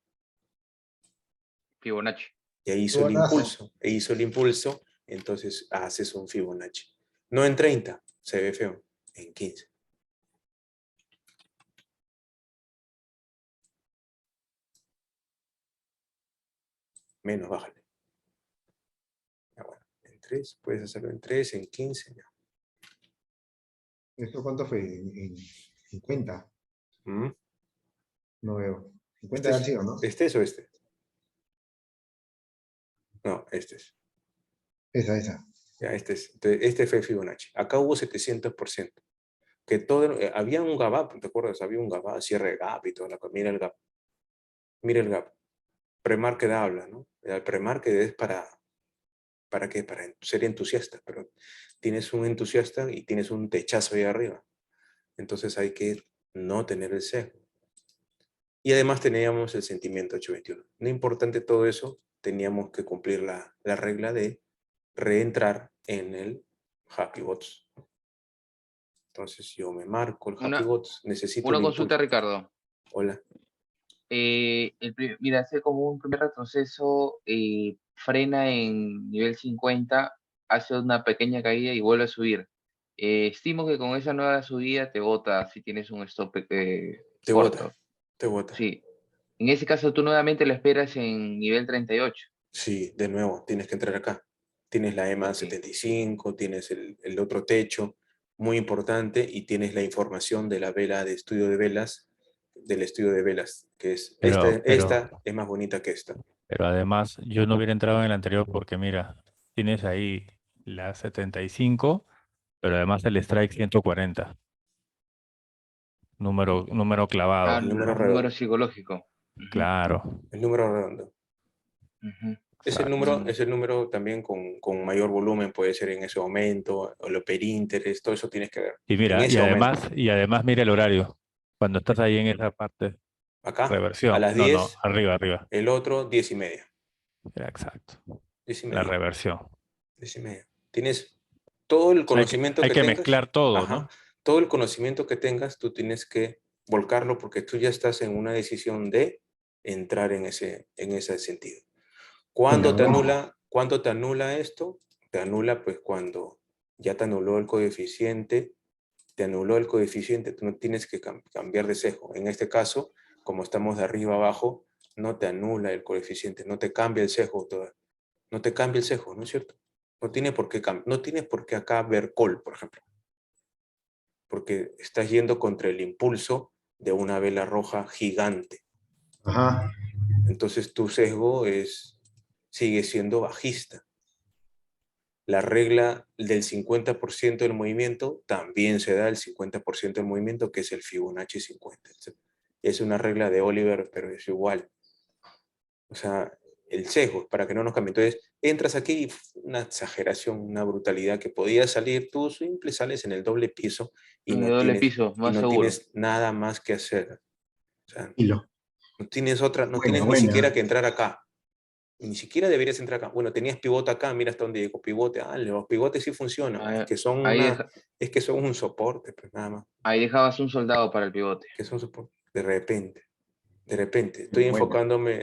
Fibonacci. Y ahí hizo el Fibonacci. impulso. E hizo el impulso, entonces haces un Fibonacci. No en 30, se ve feo. En 15. Menos, bájale. Ya, bueno, en 3, puedes hacerlo en 3, en 15. Ya. ¿Esto cuánto fue? ¿En 50? ¿Mm? No veo. 50 han sido, ¿no? ¿Este es o este? No, este es. Esa. Ya, este es. Entonces, este fue Fibonacci. Acá hubo 700%. Que todo, había un gap, ¿te acuerdas? Había un gap, cierre de gap y todo. Mira el gap. Mira el gap. Pre-market habla, ¿no? El pre-market es ¿para qué? Para ser entusiasta. Pero tienes un entusiasta y tienes un techazo ahí arriba. Entonces hay que no tener el sesgo. Y además teníamos el sentimiento 821. No importante todo eso, teníamos que cumplir la regla de reentrar en el Happy Bots. Entonces yo me marco el Happy Bots, necesito Una el consulta, impulso. Ricardo. Hola. Mira, hace como un primer retroceso, frena en nivel 50, hace una pequeña caída y vuelve a subir. Estimo que con esa nueva subida te bota si tienes un stop Te corto. bota, te bota. Sí. En ese caso, tú nuevamente lo esperas en nivel 38. Sí, de nuevo, tienes que entrar acá. Tienes la EMA 75, tienes el otro techo, muy importante, y tienes la información de la vela de estudio de velas, del estudio de velas, que es esta es más bonita que esta. Pero además, yo no hubiera entrado en el anterior porque, mira, tienes ahí la 75, pero además el strike 140. Número clavado. Ah, El número número redondo. psicológico. Ujú, Claro. El número redondo. ujú. Es el Exacto. número también con mayor volumen, puede ser en ese momento, o lo perinterés, todo eso tienes que ver. Y En mira, ese momento. y además mira el horario. Cuando estás ahí en esa parte, Acá, a reversión. las No, 10, arriba. el otro 10:30. Exacto. 10:30. La reversión. 10:30. Tienes todo el conocimiento Hay que que tengas. mezclar todo, Ajá. ¿no? Todo el conocimiento que tengas, tú tienes que volcarlo porque tú ya estás en una decisión de entrar en ese sentido. ¿Cuándo te anula esto? Te anula pues cuando ya te anuló el coeficiente, tú no tienes que cambiar de sesgo. En este caso, como estamos de arriba abajo, no te anula el coeficiente, no te cambia el sesgo todavía. No te cambia el sesgo, ¿no es cierto? No tiene por qué acá ver call, por ejemplo. Porque estás yendo contra el impulso de una vela roja gigante. Ajá. Entonces tu sesgo sigue siendo bajista. La regla del 50% del movimiento también se da el 50% del movimiento, que es el Fibonacci 50. Es una regla de Oliver, pero es igual. O sea, el sesgo, para que no nos cambie. Entonces, entras aquí y una exageración, una brutalidad que podía salir, tú simple sales en el doble piso y En el no doble tienes, piso, más seguro. nada más que hacer. O sea, Hilo. No tienes otra, no Buena, tienes ni buena. siquiera que entrar acá. Ni siquiera deberías entrar acá. Bueno, tenías pivote acá, mira hasta dónde llegó pivote. Ah, los pivotes sí funcionan. Ahí, Es que son ahí una, deja- es que son un soporte, pues nada más. ahí dejabas un soldado para el pivote. Que son soporte. De repente. De repente. Buena.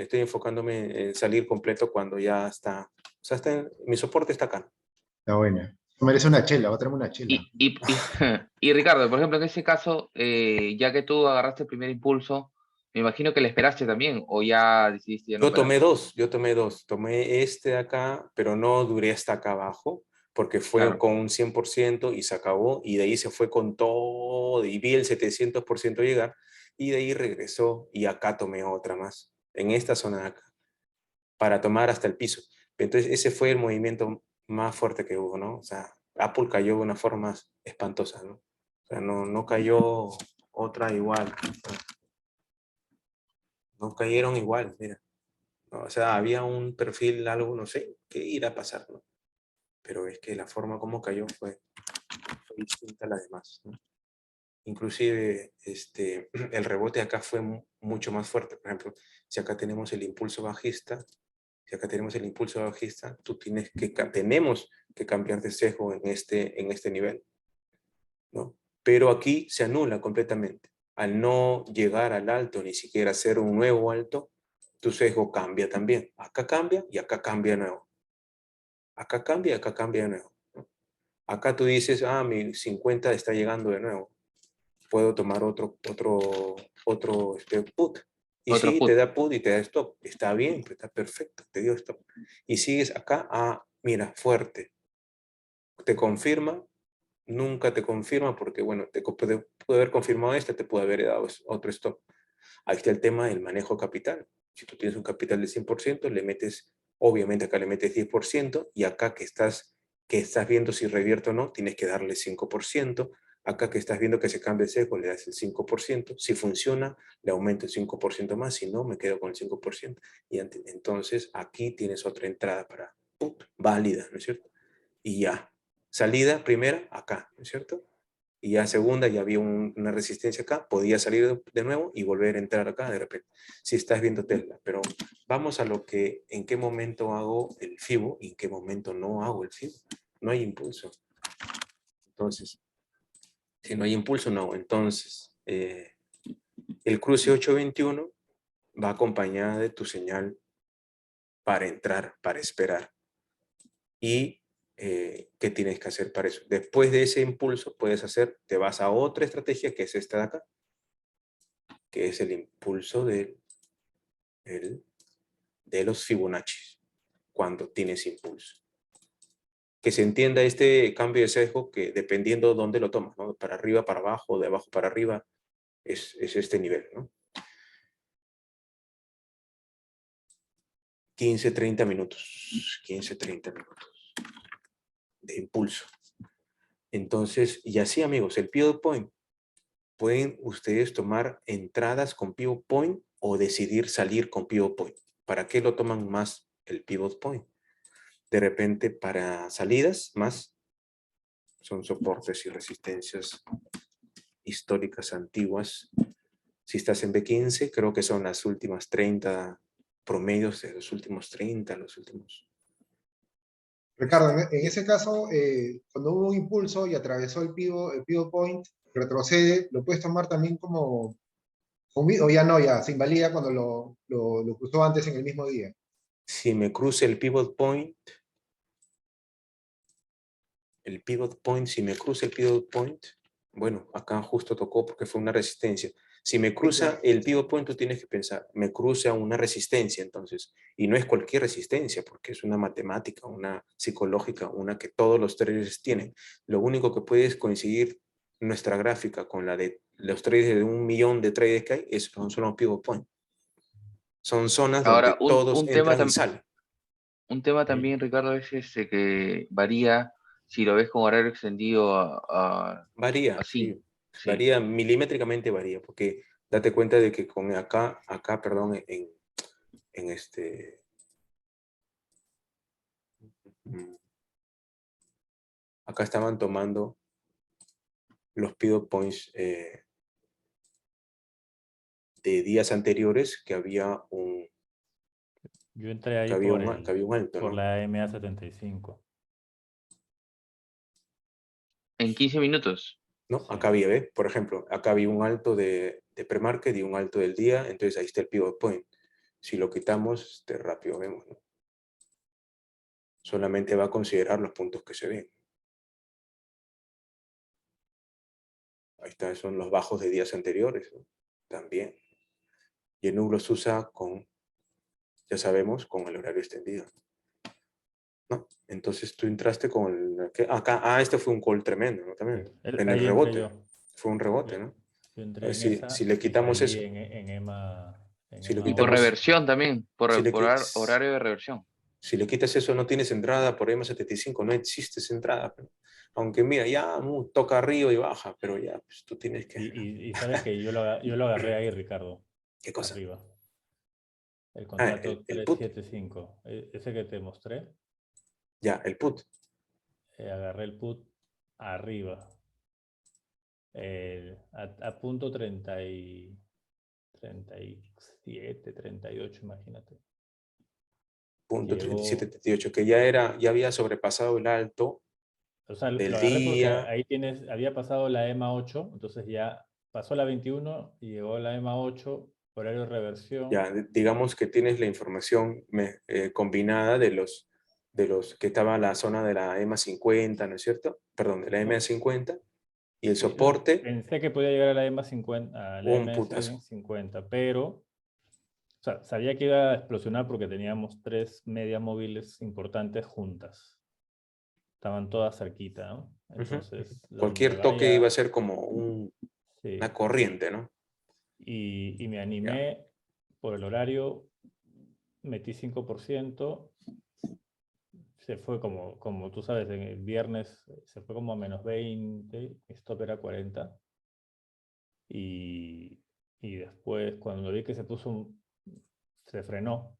Estoy enfocándome en salir completo cuando ya está. O sea, mi soporte está acá. Está buena. Merece una chela, va a traerme una chela. Y Ricardo, por ejemplo, en ese caso, ya que tú agarraste el primer impulso, me imagino que le esperaste también, o ya decidiste ya no operar. Yo tomé dos. Tomé este de acá, pero no duré hasta acá abajo, porque fue Claro. con un 100% y se acabó, y de ahí se fue con todo, y vi el 700% llegar, y de ahí regresó, y acá tomé otra más, en esta zona de acá, para tomar hasta el piso. Entonces ese fue el movimiento más fuerte que hubo, ¿no? O sea, Apple cayó de una forma espantosa, ¿no? O sea, no cayó otra igual. No cayeron igual, mira. ¿No? O sea, había un perfil, algo, no sé, qué irá a pasar, ¿no? Pero es que la forma como cayó fue distinta a la demás, ¿no? Inclusive el rebote acá fue mucho más fuerte. Por ejemplo, si acá tenemos el impulso bajista, tú tenemos que cambiar de sesgo en este nivel, ¿no? Pero aquí se anula completamente. Al no llegar al alto, ni siquiera hacer un nuevo alto, tu sesgo cambia también. Acá cambia y acá cambia de nuevo. Acá cambia y acá cambia de nuevo, ¿no? Acá tú dices, mi 50 está llegando de nuevo. Puedo tomar otro put. Y Otro sí, te put. da put y te da stop. Está bien, pues está perfecto, te dio stop. Y sigues acá, mira, fuerte. Te confirma, nunca te confirma porque, bueno, puede haber confirmado te puede haber dado otro stop. Ahí está el tema del manejo de capital. Si tú tienes un capital de 100%, obviamente acá le metes 10%, y acá que estás viendo si revierte o no, tienes que darle 5%. Acá que estás viendo que se cambia el sesgo, le das el 5%. Si funciona, le aumento el 5% más. Si no, me quedo con el 5%. Y entonces aquí tienes otra entrada válida, ¿no es cierto? Y ya. Salida primera, acá, ¿no es cierto? Y ya segunda, ya había una resistencia acá, podía salir de nuevo y volver a entrar acá de repente, si estás viendo Tesla. Pero vamos a en qué momento hago el FIBO y en qué momento no hago el FIBO. No hay impulso. Entonces, si no hay impulso, no. Entonces, el cruce 821 va acompañada de tu señal para entrar, para esperar. Y ¿qué tienes que hacer para eso? Después de ese impulso te vas a otra estrategia, que es esta de acá, que es el impulso de los Fibonacci, cuando tienes impulso. Que se entienda este cambio de sesgo, que dependiendo de dónde lo tomas, ¿no? Para arriba, para abajo, de abajo para arriba, es este nivel, ¿no? 15-30 minutos, 15-30 minutos de impulso. Entonces, y así, amigos, el pivot point, pueden ustedes tomar entradas con pivot point o decidir salir con pivot point. ¿Para qué lo toman más el pivot point? De repente, para salidas más, son soportes y resistencias históricas antiguas. Si estás en B15, creo que son las últimas 30 promedios de los últimos 30, los últimos. Ricardo, en ese caso, cuando hubo un impulso y atravesó el pivot point, retrocede, lo puedes tomar también como, o ya no, ya se invalida cuando lo cruzó antes en el mismo día. Si me cruza el pivot point, si me cruza el pivot point, bueno, acá justo tocó porque fue una resistencia. Si me cruza el pivot point, tú tienes que pensar, me cruza una resistencia entonces, y no es cualquier resistencia, porque es una matemática, una psicológica, una que todos los traders tienen. Lo único que puedes coincidir nuestra gráfica con la de los traders, de 1 millón de traders que hay, son los pivot point. Son zonas donde Ahora, todos entran y salen. un tema también, Ricardo, es que varía si lo ves con horario extendido Varía, así. sí. Sí. Varía, milimétricamente varía, porque date cuenta de que con perdón, en acá estaban tomando los pivot points de días anteriores que había un, Yo entré ahí que había por, un, que había un alto, por ¿no? la MA75. En 15 minutos. ¿No? Sí. Acá había, ¿ve? Por ejemplo, acá había un alto de pre-market y un alto del día, entonces ahí está el pivot point. Si lo quitamos, rápido vemos, ¿no? Solamente va a considerar los puntos que se ven. Ahí está, son los bajos de días anteriores, ¿no? También. Y el nublo se usa con, ya sabemos, con el horario extendido, ¿no? Entonces tú entraste con el... Acá, este fue un call tremendo, ¿no? También, en el Ahí entré rebote. yo. Fue un rebote, ¿no? Yo A entré ver, en si esa le y quitamos salí eso, en EMA, en si le EMA Y por 8. quitamos, reversión también, por, si le, por qui- horario de reversión. si le quitas eso, no tienes entrada por EMA75, no existe esa entrada. Aunque mira, ya toca arriba y baja, pero ya, pues tú tienes que... Y sabes que yo lo agarré ahí, Ricardo, ¿Qué cosa? arriba. El Ah, contrato el put. 375, ese que te mostré, Ya, el put. agarré el put arriba. A punto 37, 38, imagínate. Punto Llegó, 37.38, que ya había sobrepasado el alto o sea, del lo agarré porque día. ahí había pasado la EMA 8, entonces ya pasó la 21 y llegó la EMA 8, horario de reversión. Ya, digamos que tienes la información combinada de los que estaba la zona de la EMA50, ¿no es cierto? Perdón, de la No. EMA50 y el Sí, soporte, pensé que podía llegar a la EMA 50, a la un putazo. MS50, pero o sea, sabía que iba a explosionar porque teníamos 3 medias móviles importantes juntas. Estaban todas cerquita, ¿no? Entonces, donde Cualquier toque iba a vaya, ser como sí. una corriente, ¿no? Y me Ya. animé por el horario, metí 5%, se fue como tú sabes, en el viernes se fue como a menos 20, stop era 40. Y después, cuando vi que se frenó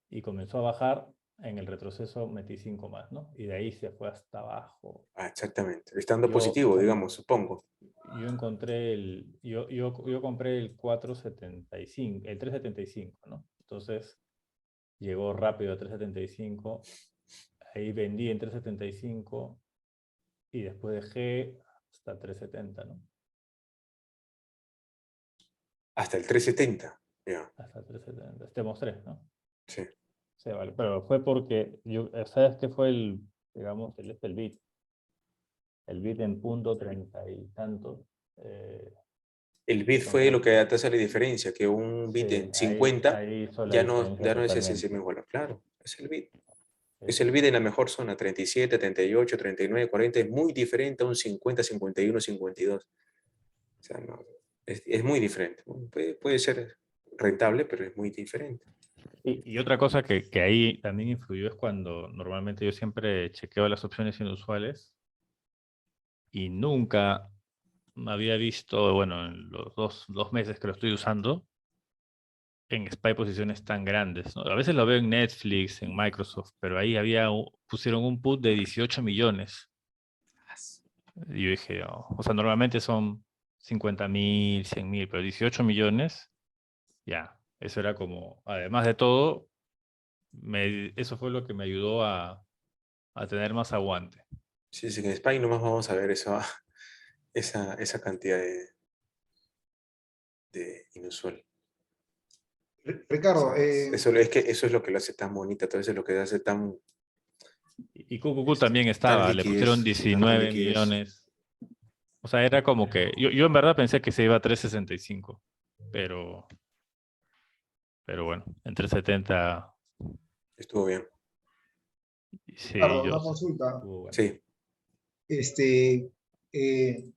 y comenzó a bajar, en el retroceso metí 5 más, ¿no? Y de ahí se fue hasta abajo. Ah, exactamente. Estando Yo, positivo, digamos, supongo. yo encontré yo compré el 475, el 375, ¿no? Entonces llegó rápido a 375, ahí vendí en 375 y después dejé hasta 370, ¿no? Hasta el 370. Ya, Hasta 370. Te mostré, ¿no? sí. Sí, vale, pero fue porque, ¿sabes qué fue digamos, el bit? El bit en punto 30 y tanto. El bit fue lo que te hace la diferencia, que un bit Sí, en 50 ahí hizo la ya no, diferencia es ese totalmente. semióvalo. Claro, es el bit. Sí. Es el bit en la mejor zona, 37, 38, 39, 40, es muy diferente a un 50, 51, 52. O sea, no, es muy diferente. Puede ser rentable, pero es muy diferente. Y otra cosa que ahí también influyó es cuando normalmente yo siempre chequeo las opciones inusuales y nunca había visto, bueno, en los dos meses que lo estoy usando, en SPY posiciones tan grandes, ¿no? A veces lo veo en Netflix, en Microsoft, pero ahí pusieron un put de 18 millones. Y yo dije, oh, o sea, normalmente son 50.000, 100.000, pero 18 millones, ya, eso era como, además de todo, eso fue lo que me ayudó a tener más aguante. Sí, sí, en España nomás vamos a ver esa cantidad de inusual. Ricardo, Eso es lo que lo hace tan bonita, todo eso es lo que hace tan... Y QQQ también tan estaba, le pusieron tanta 19 liquidez. millones. O sea, era como que, yo en verdad pensé que se iba a 365, pero bueno, en 370, Estuvo bien. sí, Ricardo, yo una consulta. estuvo bueno. Sí, Eh,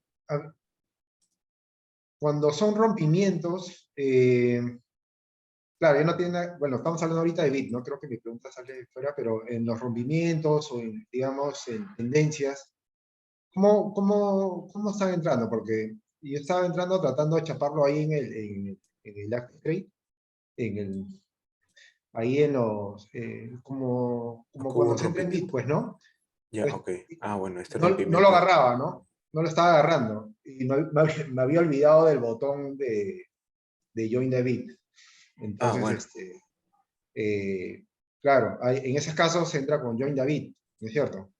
cuando son rompimientos, claro, ya no tiene, bueno, estamos hablando ahorita de bit, no creo que mi pregunta sale fuera, pero en los rompimientos o en, digamos, en tendencias, ¿cómo están entrando? Porque yo estaba entrando tratando de chaparlo ahí en el active trade, ahí en los, como hubo cuando un se entra en bit, rompimiento. pues, ¿no? Ya, Pues, ok. Ah, bueno, este no lo rompimiento. agarraba, ¿no? No lo estaba agarrando. Y me había olvidado del botón de Join the Beat. Entonces, bueno. claro, en esos casos se entra con Join the Beat, ¿no es cierto?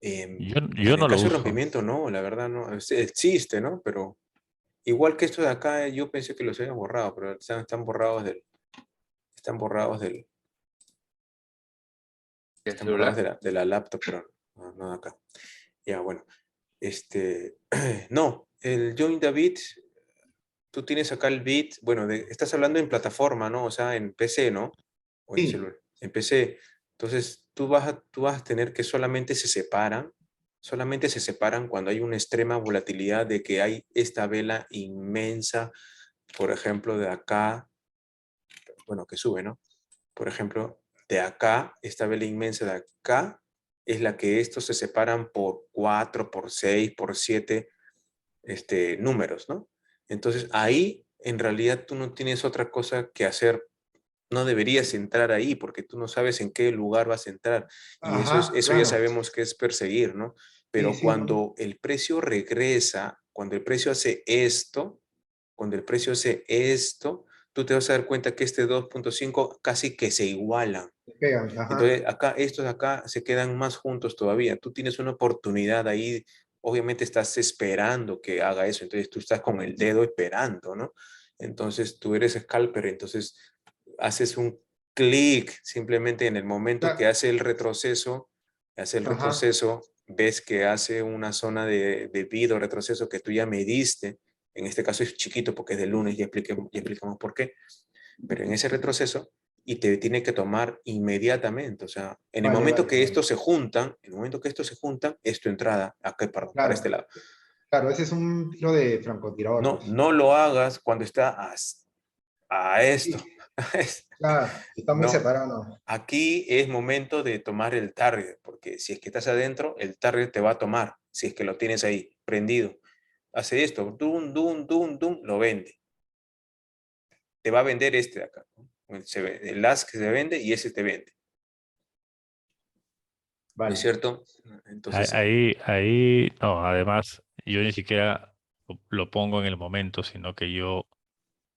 Yo En no el lo caso de uso. rompimiento, no, la verdad no. Existe, ¿no? Pero igual que esto de acá, yo pensé que los habían borrado, pero están borrados están borrados ¿El están borrados celular? de la laptop, pero no de acá. Ya, bueno. No, el Join the Beat, tú tienes acá el beat, bueno, estás hablando en plataforma, ¿no? O sea, en PC, ¿no? O en Sí. celular. En PC. Entonces, tú vas a tener que solamente se separan cuando hay una extrema volatilidad de que hay esta vela inmensa, por ejemplo, de acá, bueno, que sube, ¿no? Por ejemplo, de acá, esta vela inmensa de acá, es la que estos se separan por 4, por 6, por 7 números, ¿no? Entonces ahí en realidad tú no tienes otra cosa que hacer, no deberías entrar ahí porque tú no sabes en qué lugar vas a entrar y Ajá, eso ya claro. sabemos que es perseguir, ¿no? Sí, Pero sí, no. cuando el precio regresa, cuando el precio hace esto, cuando el precio hace esto, tú te vas a dar cuenta que este 2.5 casi que se igualan. Se pegan, ajá. Entonces, acá, estos de acá se quedan más juntos todavía. Tú tienes una oportunidad ahí, obviamente estás esperando que haga eso, entonces tú estás con el dedo esperando, ¿no? Entonces, tú eres scalper, entonces haces un clic simplemente en el momento que Claro, hace el ajá. retroceso, ves que hace una zona de bid o retroceso que tú ya mediste, en este caso es chiquito porque es de lunes, ya explicamos por qué, pero en ese retroceso y te tiene que tomar inmediatamente. O sea, en el Vale, momento vale, que vale. estos se juntan, en el momento que estos se juntan, es tu entrada, acá, perdón, para este Claro, lado. claro, ese es un tiro de francotirador, No, pues. no lo hagas cuando está a esto. Sí, claro, está muy No, separado. aquí es momento de tomar el target, porque si es que estás adentro, el target te va a tomar, si es que lo tienes ahí, prendido. Hace esto, dum, dum, dum, dum, lo vende. Te va a vender este de acá, ¿no? El as que se vende y ese te vende. ¿No es Vale. cierto? Entonces, No, además, yo ni siquiera lo pongo en el momento, sino que yo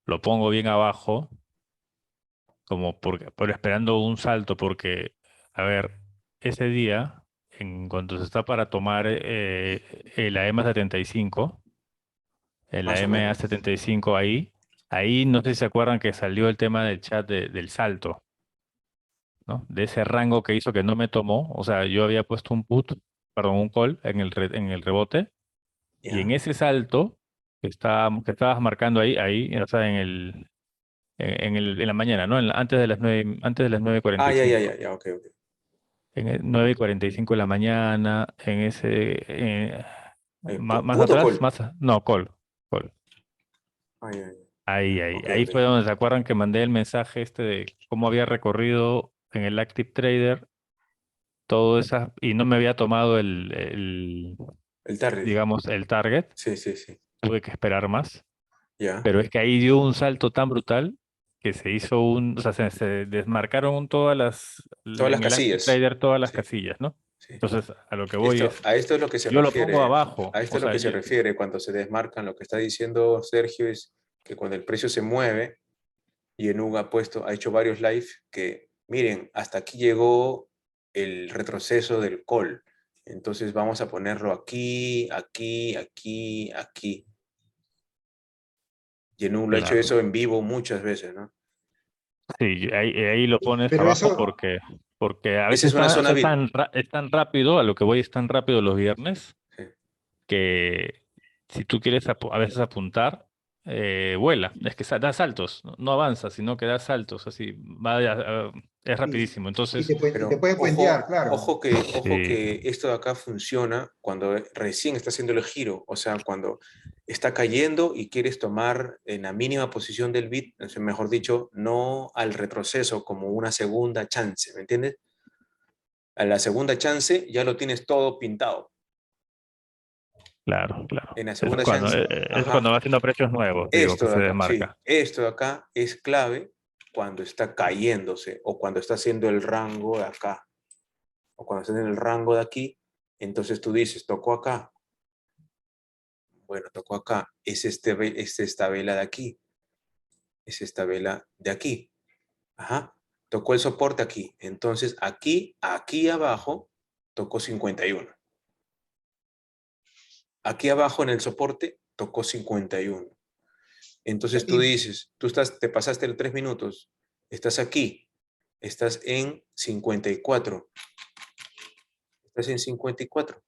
lo pongo bien abajo, como por esperando un salto, porque, a ver, ese día, en cuanto se está para tomar el AM75, el más o menos. AMA75 ahí no sé si se acuerdan que salió el tema del chat del salto, ¿no? De ese rango que hizo que no me tomó, o sea, yo había puesto un put, perdón, un call en el rebote, y en ¿Ya? ese salto que estabas marcando ahí, o sea, en la mañana, ¿no? Antes de las nueve cuarenta Ah, y ya, ya, cinco ya, ya, ok, ok. En el 9:45 de la mañana, más ¿Put o atrás, call? no, call. Ah, ya, ya. Ok, Ahí ok. fue donde se acuerdan que mandé el mensaje este de cómo había recorrido en el Active Trader todo esa, y no me había tomado El target. digamos, el target, Sí, sí, sí. tuve que esperar más, Ya. pero es que ahí dio un salto tan brutal que se hizo o sea, se desmarcaron Todas las en el Active casillas. Trader todas las Sí, casillas, ¿no? sí. Entonces, a lo que voy es, A esto es lo que se yo lo pongo refiere. abajo, A esto o es lo sea, que se refiere cuando se desmarcan. Lo que está diciendo Sergio es que cuando el precio se mueve, y Enug ha hecho varios live que, miren, hasta aquí llegó el retroceso del call. Entonces vamos a ponerlo aquí, aquí, aquí, aquí. Y Enug lo ha hecho claro. eso en vivo muchas veces, ¿no? Sí, ahí lo pones Pero abajo eso, porque a Esa veces es una o zona sea, VIP. es tan rápido, a lo que voy es tan rápido los viernes, Sí. que si tú quieres a veces apuntar, vuela. Es que da saltos, no avanza, sino que da saltos, así, es y, rapidísimo. Entonces, y te Pero puede puentear, claro. ojo sí, que esto de acá funciona cuando recién está haciendo el giro, o sea, cuando está cayendo y quieres tomar en la mínima posición del bit, mejor dicho, no al retroceso como una segunda chance, ¿me entiendes? A la segunda chance ya lo tienes todo pintado. claro, claro. En la segunda chance, Es cuando ajá, va haciendo precios nuevos, digo, que esto de se acá, sí, desmarca. esto de acá es clave cuando está cayéndose o cuando está haciendo el rango de acá o cuando estás en el rango de aquí, entonces tú dices, tocó acá, bueno, tocó acá, es esta vela de aquí. es esta vela de aquí. Ajá. Tocó el soporte aquí. Entonces aquí abajo tocó 51. Aquí abajo en el soporte tocó 51. Entonces tú dices, te pasaste el 3 minutos, estás aquí, estás en 54. Estás en 54.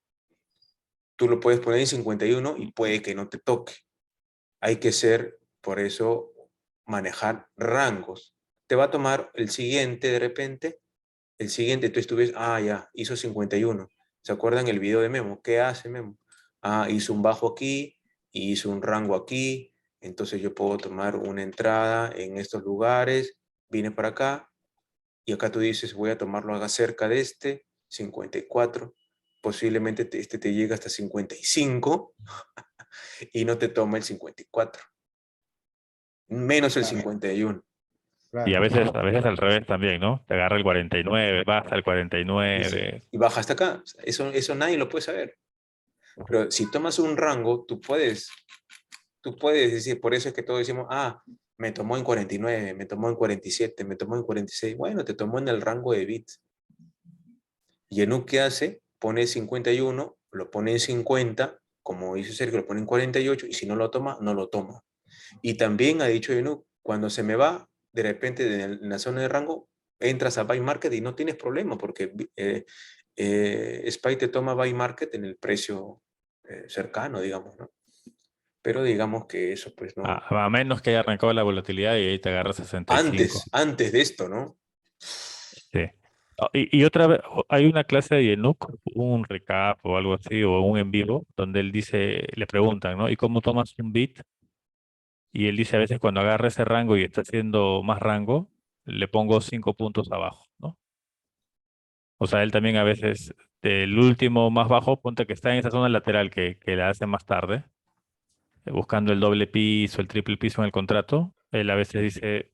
Tú lo puedes poner en 51 y puede que no te toque. Hay que por eso, manejar rangos. Te va a tomar el siguiente de repente, el siguiente tú estuviste, ya, hizo 51. ¿Se acuerdan el video de Memo? ¿Qué hace Memo? Hizo un bajo aquí, y hizo un rango aquí, entonces yo puedo tomar una entrada en estos lugares, vine para acá, y acá tú dices, voy a tomarlo acá cerca de 54, posiblemente este te llega hasta 55, y no te toma el 54, menos el 51. Y a Claro. veces al revés también, ¿no? Te agarra el 49, baja el 49. Y baja hasta acá. Eso nadie lo puede saber. Pero si tomas un rango, tú puedes decir, por eso es que todos decimos, me tomó en 49, me tomó en 47, me tomó en 46. Bueno, te tomó en el rango de bits. Y Enoch, ¿qué hace? Pone 51, lo pone en 50, como dice Sergio, lo pone en 48, y si no lo toma, no lo toma. Y también ha dicho Enoch, cuando se me va, de repente en la zona de rango, entras a buy market y no tienes problema, porque SPY te toma buy market en el precio cercano, digamos, ¿no? Pero digamos que eso, pues, no. A menos que haya arrancado la volatilidad y ahí te agarra 65. Antes de esto, ¿no? Sí. Y otra vez, hay una clase de Yenuk, un recap o algo así, o un en vivo, donde él dice, le preguntan, ¿no? ¿Y cómo tomas un bit? Y él dice a veces cuando agarra ese rango y está haciendo más rango, le pongo 5 puntos abajo, ¿no? O sea, él también a veces, del último más bajo, ponte que está en esa zona lateral que la hace más tarde, buscando el doble piso, el triple piso en el contrato, él a veces dice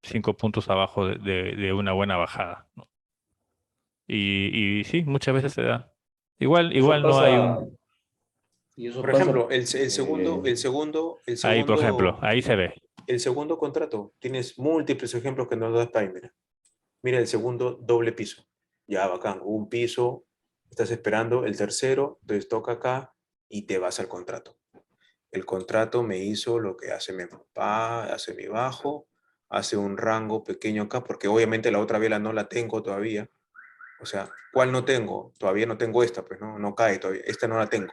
5 puntos abajo de una buena bajada, ¿no? Y sí, muchas veces se da. Igual Eso no hay pasa, un... y eso Por pasa ejemplo, Ahí, por ejemplo, ahí se ve. el segundo contrato, tienes múltiples ejemplos que nos da SPY, mira. Mira el segundo doble piso. Ya, bacán. Un piso, estás esperando el tercero, entonces toca acá y te vas al contrato. El contrato me hizo lo que hace mi papá, hace mi bajo, hace un rango pequeño acá, porque obviamente la otra vela no la tengo todavía. O sea, ¿cuál no tengo? Todavía no tengo esta, pues no cae todavía. Esta no la tengo.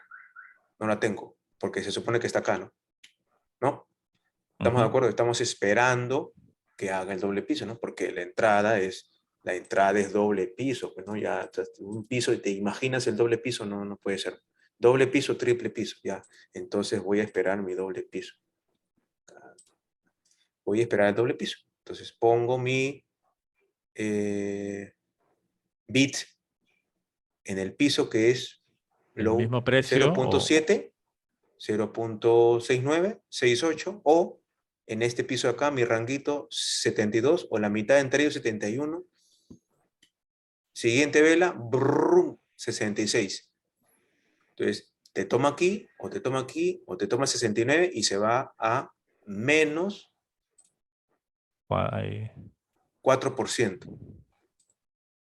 No la tengo, porque se supone que está acá, ¿no? ¿No? ¿Estamos de Ujú. acuerdo? Estamos esperando que haga el doble piso, ¿no? Porque la entrada es doble piso, pues, ¿no? Ya un piso, y te imaginas el doble piso, no puede ser. Doble piso, triple piso, ya. Entonces voy a esperar mi doble piso. Voy a esperar el doble piso. Entonces pongo mi bit en el piso que es El low mismo precio o 0.7, 0.69, 68, o en este piso de acá, mi ranguito 72, o la mitad entre ellos 71. Siguiente vela, brum, 66. Entonces, te toma aquí, o te toma aquí, o te toma 69 y se va a menos ahí. 4%.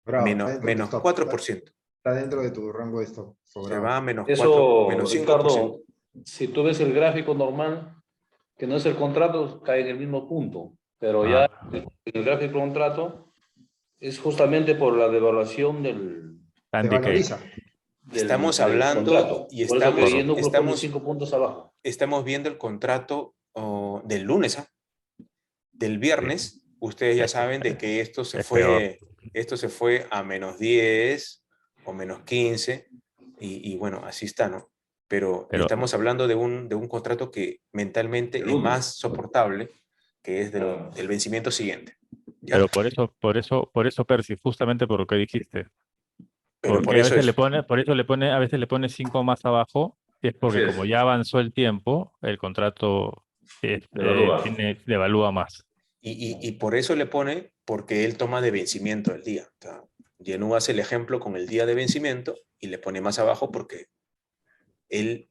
Bravo, está dentro de tu Menos stop. 4%. Está dentro de tu rango de stop. Se Sobrado. va a menos 4, eso, menos 5%. Ricardo, si tú ves el gráfico normal, que no es el contrato, cae en el mismo punto. Pero ya en el gráfico contrato es justamente por la devaluación Se valoriza. Estamos del hablando contrato. y Por eso que estamos, Yenuk lo pone estamos, 5 puntos abajo. estamos viendo el contrato del lunes, del viernes. Ustedes ya saben de que esto se Es peor. fue a menos 10 o menos 15 y bueno, así está, ¿no? Pero Pero, estamos hablando de un contrato que mentalmente El es lunes. más soportable, que es Claro. del vencimiento siguiente. ¿Ya? pero por eso, Percy, justamente por lo que dijiste. Pero por Porque a eso veces es, a veces le pone 5 más abajo, y es porque Así es. como ya avanzó el tiempo, el contrato Devalúa. devalúa más. y por eso le pone, porque él toma de vencimiento el día. O sea, Yenú hace el ejemplo con el día de vencimiento y le pone más abajo porque él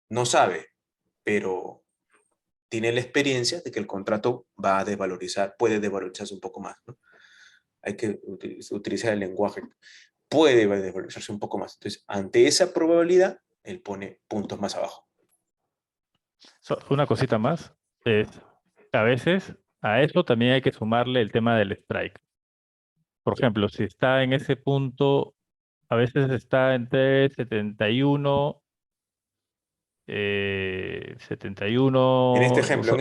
no sabe, pero tiene la experiencia de que el contrato va a desvalorizar, puede desvalorizarse un poco más, ¿no? Hay que utilizar el lenguaje. Puede desvalorizarse un poco más. Entonces, ante esa probabilidad, él pone puntos más abajo. Una cosita más es, a veces a eso también hay que sumarle el tema del strike. Por ejemplo, si está en ese punto, a veces está entre 71, 71, En este o ejemplo,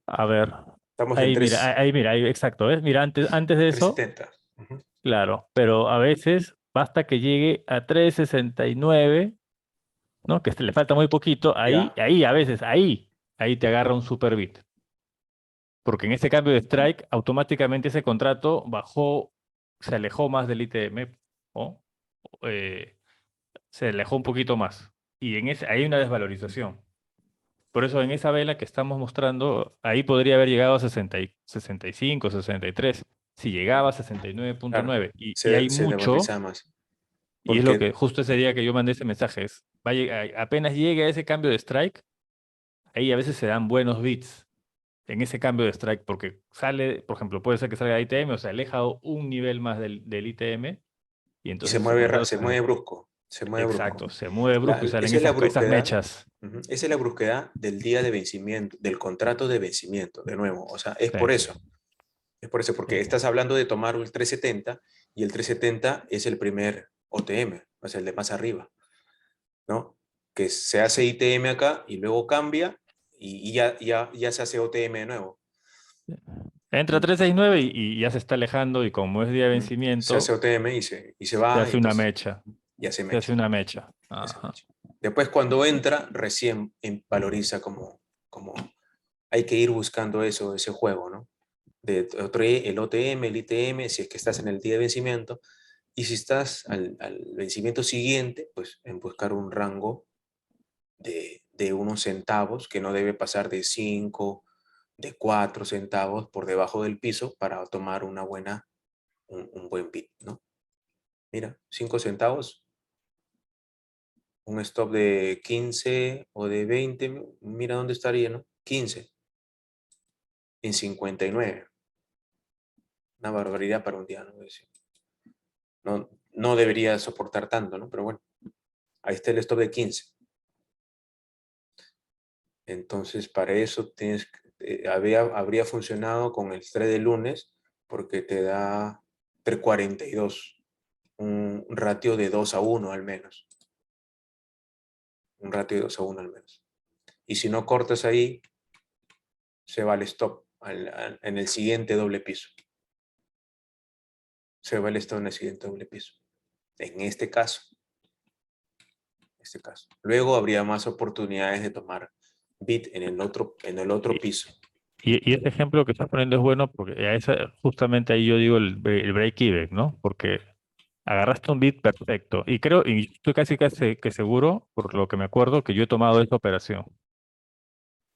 a ver, estamos en ahí mira, ahí mira, ahí, exacto, ¿ves? Mira, antes de eso, 370. Ujú. claro, pero a veces basta que llegue a 369, ¿no? Que le falta muy poquito, ahí, Ya. ahí, a veces, ahí te agarra un super bit. Porque en ese cambio de strike, automáticamente ese contrato bajó, se alejó más del ITM, ¿no? Eh, se alejó un poquito más. Y en ese, hay una desvalorización. Por eso en esa vela que estamos mostrando, ahí podría haber llegado a 65, 63. Si llegaba a Claro, 69.9. Y hay se mucho, desvaloriza más. y es lo Porque que justo ese día que yo mandé ese mensaje, es, apenas llegue a ese cambio de strike, ahí a veces se dan buenos bits en ese cambio de strike, porque sale, por ejemplo, puede ser que salga de ITM o se aleja un nivel más del ITM, y y se entonces ese mueve, contrato se mueve brusco. Se mueve brusco. exacto, se mueve brusco y salen Esa es la esas brusquedad. mechas. Ujú, esa es la brusquedad del día de vencimiento, del contrato de vencimiento, de nuevo. O sea, es Sí, por eso. Es por eso, sí. porque estás hablando de tomar el 370 y el 370 es el primer OTM, o sea, el de más arriba, ¿no? Que se hace ITM acá y luego cambia y ya se hace OTM de nuevo. Entra Y, 369 y ya se está alejando, y como es día de se hace vencimiento, OTM y se se va, y hace una entonces mecha. ya se Se mecha. hace una mecha. Ya se Ajá. mecha. Después cuando entra, recién valoriza como hay que ir buscando eso, ese juego, ¿no? El OTM, el ITM, si es que estás en el día de vencimiento, y si estás al vencimiento siguiente, pues en buscar un rango de unos centavos que no debe pasar de 5, de 4 centavos por debajo del piso para tomar un buen bit, ¿no? Mira, 5 centavos, un stop de 15 o de 20, mira dónde estaría, ¿no? 15 en 59. Una barbaridad para un día, ¿no? No, no debería soportar tanto, ¿no? Pero bueno, ahí está el stop de 15. Entonces, para eso habría funcionado con el trade de lunes porque te da 342, un ratio de 2-1 al menos. Un ratio de 2-1 al menos. Y si no cortas ahí, se va al stop en el siguiente doble piso. Se va el stop en el siguiente doble piso. En este caso. Luego habría más oportunidades de tomar bit en el otro piso. Y ese ejemplo que estás poniendo es bueno porque justamente ahí yo digo el break-even, ¿no? Porque agarraste un bit perfecto. Y creo, y estoy casi que seguro, por lo que me acuerdo, que yo he tomado esta operación,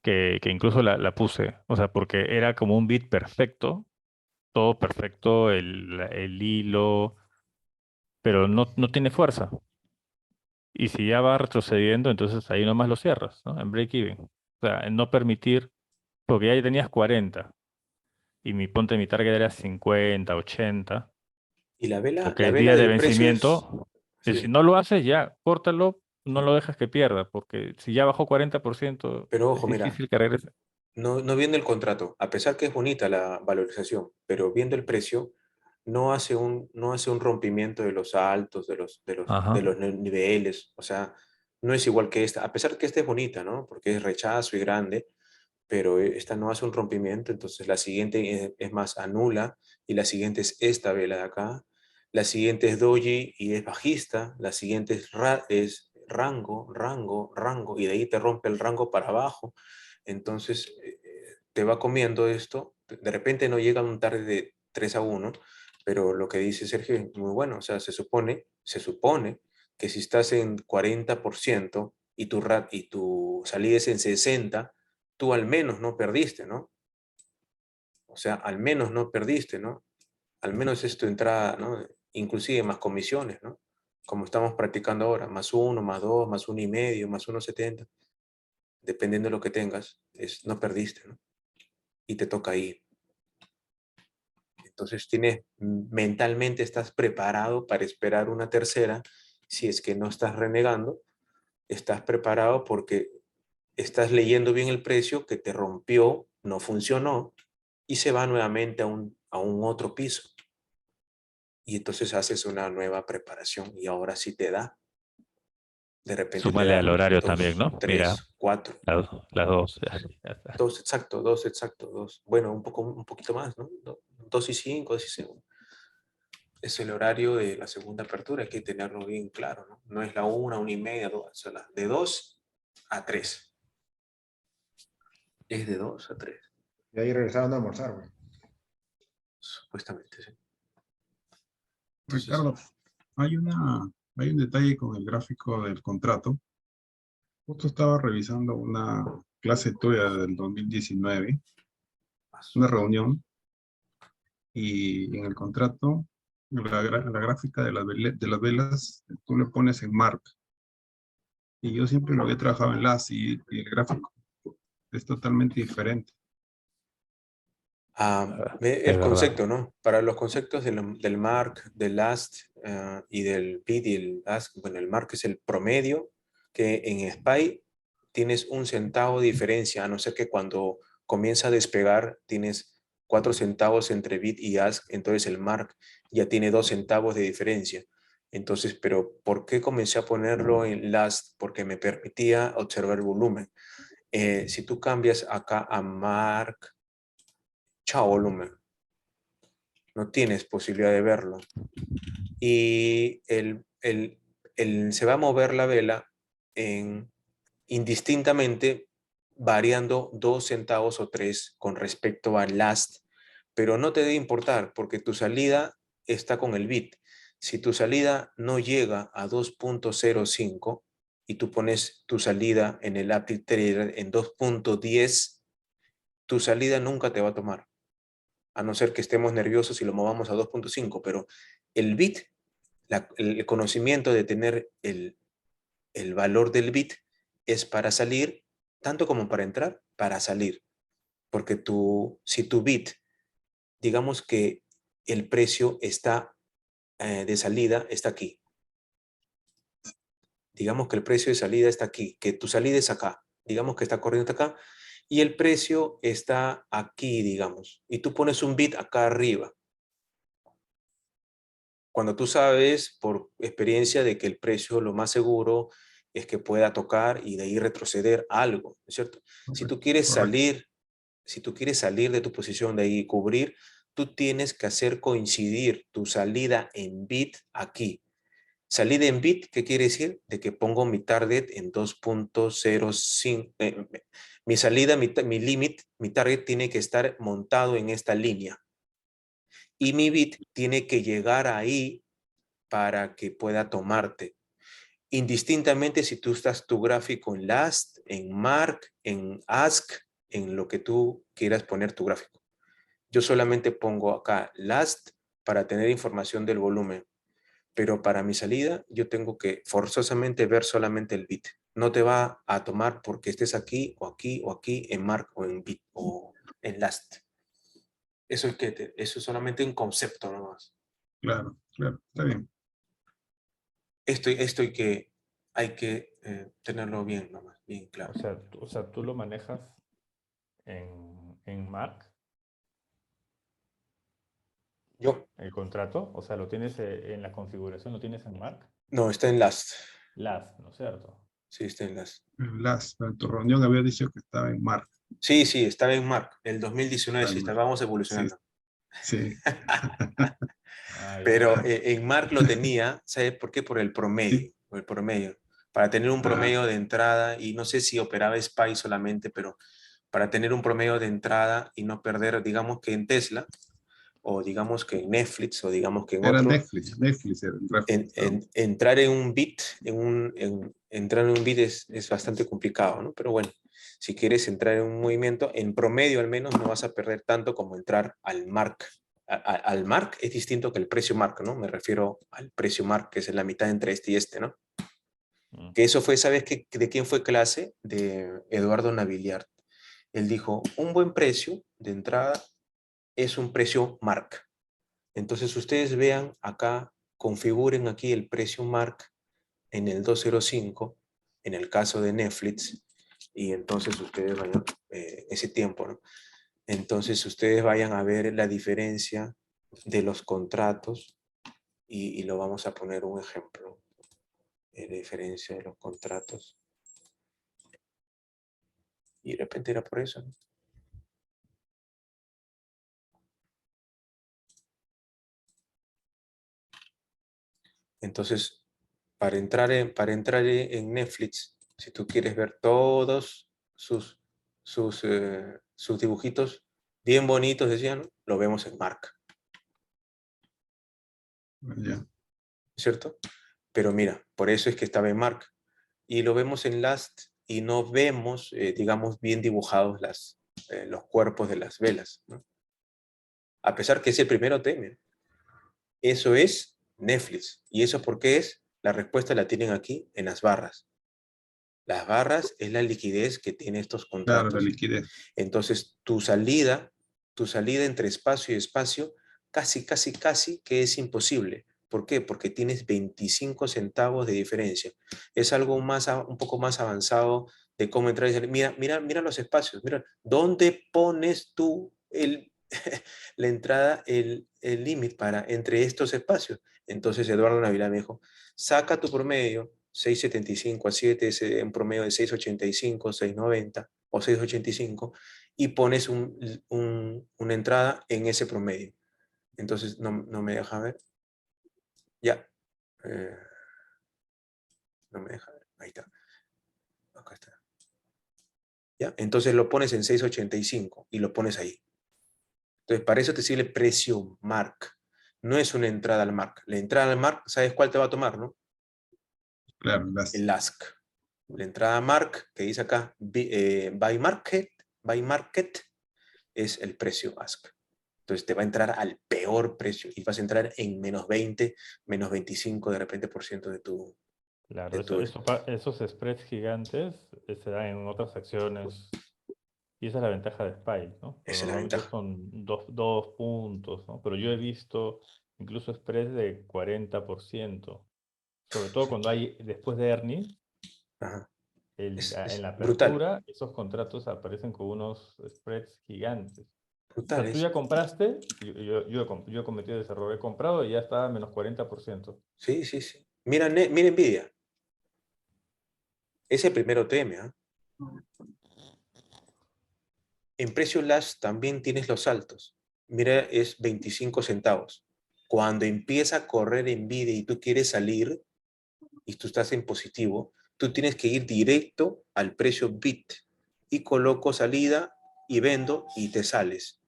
que incluso la puse. O sea, porque era como un bit perfecto, todo perfecto, el hilo, pero no tiene fuerza. Y si ya va retrocediendo, entonces ahí nomás lo cierras, ¿no? En break-even. O sea, en no permitir, porque ya tenías 40 y mi target era 50, 80. Y Porque la el vela día de del precio es... vencimiento, si Sí, no lo haces, ya, córtalo, no lo dejas que pierda, porque si ya bajó 40%, pero es ojo, mira, difícil que regrese. no viendo el contrato, a pesar que es bonita la valorización, pero viendo el precio, no hace un rompimiento de los altos, Ajá. de los niveles, o sea, no es igual que esta, a pesar que esta es bonita, ¿no? Porque es rechazo y grande, pero esta no hace un rompimiento, entonces la siguiente es más anula, y la siguiente es esta vela de acá, la siguiente es doji y es bajista, la siguiente es rango, rango, rango, y de ahí te rompe el rango para abajo, entonces te va comiendo esto, de repente no llega a un target de 3-1, pero lo que dice Sergio es muy bueno, o sea, se supone que si estás en 40% y tu salida es en 60, tú al menos no perdiste, ¿no? O sea, al menos no perdiste, ¿no? Al menos es tu entrada, ¿no? Inclusive más comisiones, ¿no? Como estamos practicando ahora, +1, +2, +1,5, +1,70. dependiendo de lo que tengas, no perdiste, ¿no? Y te toca ir. Entonces mentalmente estás preparado para esperar una tercera. Si es que no estás renegando, estás preparado porque estás leyendo bien el precio que te rompió, no funcionó y se va nuevamente a un otro piso. Y entonces haces una nueva preparación y ahora sí te da. De repente Súmale te da al horario 2, también, ¿no? 3, Mira, 4. las dos. Ya está. 2 exacto, 2 exacto, 2. Bueno, un poquito más, ¿no? 2 y 5, 2 y 5. Es el horario de la segunda apertura, hay que tenerlo bien claro, ¿no? No es la 1, 1:30, 2, de 2 a 3. Es de 2 a 3, Y ahí regresaron a almorzar, güey. supuestamente, sí. Entonces, Ricardo, hay un detalle con el gráfico del contrato. Justo estaba revisando una clase tuya del 2019, una reunión, y en el contrato, la gráfica de las velas, tú le pones en mark. Y yo siempre lo había trabajado en LAS y el gráfico es totalmente diferente. Es el verdad. concepto, ¿no? Para los conceptos del mark, del last y del bid y el ask, bueno, el mark es el promedio, que en SPY tienes 1 centavo de diferencia, a no ser que cuando comienza a despegar tienes 4 centavos entre bid y ask, entonces el mark ya tiene 2 centavos de diferencia. Entonces, pero ¿por qué comencé a ponerlo en last? Porque me permitía observar el volumen. Si tú cambias acá a mark, chao volumen, no tienes posibilidad de verlo. Y se va a mover la vela indistintamente, variando 2 centavos o 3 con respecto al last, pero no te debe importar porque tu salida está con el bit. Si tu salida no llega a 2.05 y tú pones tu salida en el Aptiv Trader en 2.10, tu salida nunca te va a tomar, a no ser que estemos nerviosos y lo movamos a 2.5, pero el bit, el conocimiento de tener el valor del bit es para salir, tanto como para entrar, para salir. Porque si tu bit, digamos que el precio está de salida, está aquí. Digamos que el precio de salida está aquí, que tu salida es acá. Digamos que está corriendo hasta acá y el precio está aquí, digamos. Y tú pones un bit acá arriba. Cuando tú sabes por experiencia de que el precio lo más seguro es que pueda tocar y de ahí retroceder algo, ¿no es cierto? Si tú quieres Correcto. salir de tu posición de ahí y cubrir, tú tienes que hacer coincidir tu salida en bit aquí. Salida en bit, ¿qué quiere decir? De que pongo mi target en 2.05. Mi salida, mi limit, mi target tiene que estar montado en esta línea. Y mi bit tiene que llegar ahí para que pueda tomarte. Indistintamente si tú estás tu gráfico en last, en mark, en ask, en lo que tú quieras poner tu gráfico. Yo solamente pongo acá last para tener información del volumen, pero para mi salida yo tengo que forzosamente ver solamente el bit. No te va a tomar porque estés aquí o aquí o aquí en mark o en bit o en last. Eso es solamente un concepto nomás. Claro, claro, está bien. Esto hay que tenerlo bien nomás, bien claro. O sea, tú lo manejas en Mark, Yo, el contrato. O sea, lo tienes en la configuración, lo tienes en Mark. no, está en last. Las, ¿no es cierto? Sí, está en last. En tu reunión había dicho que estaba en mark. Sí, estaba en Mark. El 2019 sí, estábamos Sí, evolucionando. sí, Ah, Pero ya. en Mark lo tenía, ¿sabes por qué? Por el promedio. sí. Por el promedio. Para tener un Ah, promedio de entrada, y no sé si operaba SPY solamente, pero para tener un promedio de entrada y no perder, digamos que en Tesla, o digamos que en Netflix, o digamos que en era otro, Netflix era el gráfico. Pero entrar en un bit, entrar en un bit es bastante complicado, ¿no? Pero bueno, si quieres entrar en un movimiento, en promedio al menos no vas a perder tanto como entrar al mark. Al mark es distinto que el precio mark, ¿no? Me refiero al precio mark, que es la mitad entre este y este, ¿no? Que eso fue, ¿sabes qué? ¿De quién fue clase? De Eduardo Navillart. Él dijo, un buen precio de entrada es un precio mark. Entonces ustedes vean acá, configuren aquí el precio mark en el 205, en el caso de Netflix, y entonces ustedes vayan, ese tiempo, ¿no? Entonces ustedes vayan a ver la diferencia de los contratos y lo vamos a poner un ejemplo. La diferencia de los contratos. Y de repente era por eso, ¿no? Entonces, para entrar en Netflix, si tú quieres ver todos sus dibujitos bien bonitos, decían, ¿no? Lo vemos en Mark, Ya. ¿cierto? Pero mira, por eso es que estaba en Mark. Y lo vemos en Last y no vemos, digamos, bien dibujados los cuerpos de las velas, ¿no? A pesar que es el primero tema. Eso es Netflix. ¿Y eso por qué es? La respuesta la tienen aquí en las barras. Las barras es la liquidez que tiene estos Claro, contratos. la liquidez. Entonces, tu salida entre espacio y espacio, casi que es imposible. ¿Por qué? Porque tienes 25 centavos de diferencia. Es algo un poco más avanzado de cómo entrar y salir. Mira los espacios. Mira, ¿dónde pones tú la entrada, el límite entre estos espacios? Entonces Eduardo Navidad me dijo, saca tu promedio, 6.75 a 7, un promedio de 6.85, 6.90 o 6.85, y pones una entrada en ese promedio. Entonces no me deja ver. Ya. No me deja ver. Ahí está. Acá está. ¿Ya? Entonces lo pones en 6.85 y lo pones ahí. Entonces para eso te sirve el precio mark. No es una entrada al mark. La entrada al mark, ¿sabes cuál te va a tomar, no? Claro, El ask. La entrada mark, que dice acá, by market, es el precio ask. Entonces te va a entrar al peor precio y vas a entrar en menos 20, menos 25 de repente por ciento de tu... Claro, de tu esos spreads gigantes se dan en otras acciones. Y esa es la ventaja de SPY, ¿no? Pero esa es la normalmente ventaja. son dos puntos, ¿no? Pero yo he visto incluso spreads de 40%. Sobre todo cuando hay, después de earnings, Ajá. en la Brutal, apertura, esos contratos aparecen con unos spreads gigantes. O brutal. sea, tú ya compraste, yo he cometido ese error, he comprado y ya está a menos 40%. Sí. Mira Nvidia. Ese primero TM, ¿ah? En precio last también tienes los altos. Mira, es 25 centavos. Cuando empieza a correr Nvidia y tú quieres salir, y tú estás en positivo, tú tienes que ir directo al precio bit y coloco salida y vendo y te sales.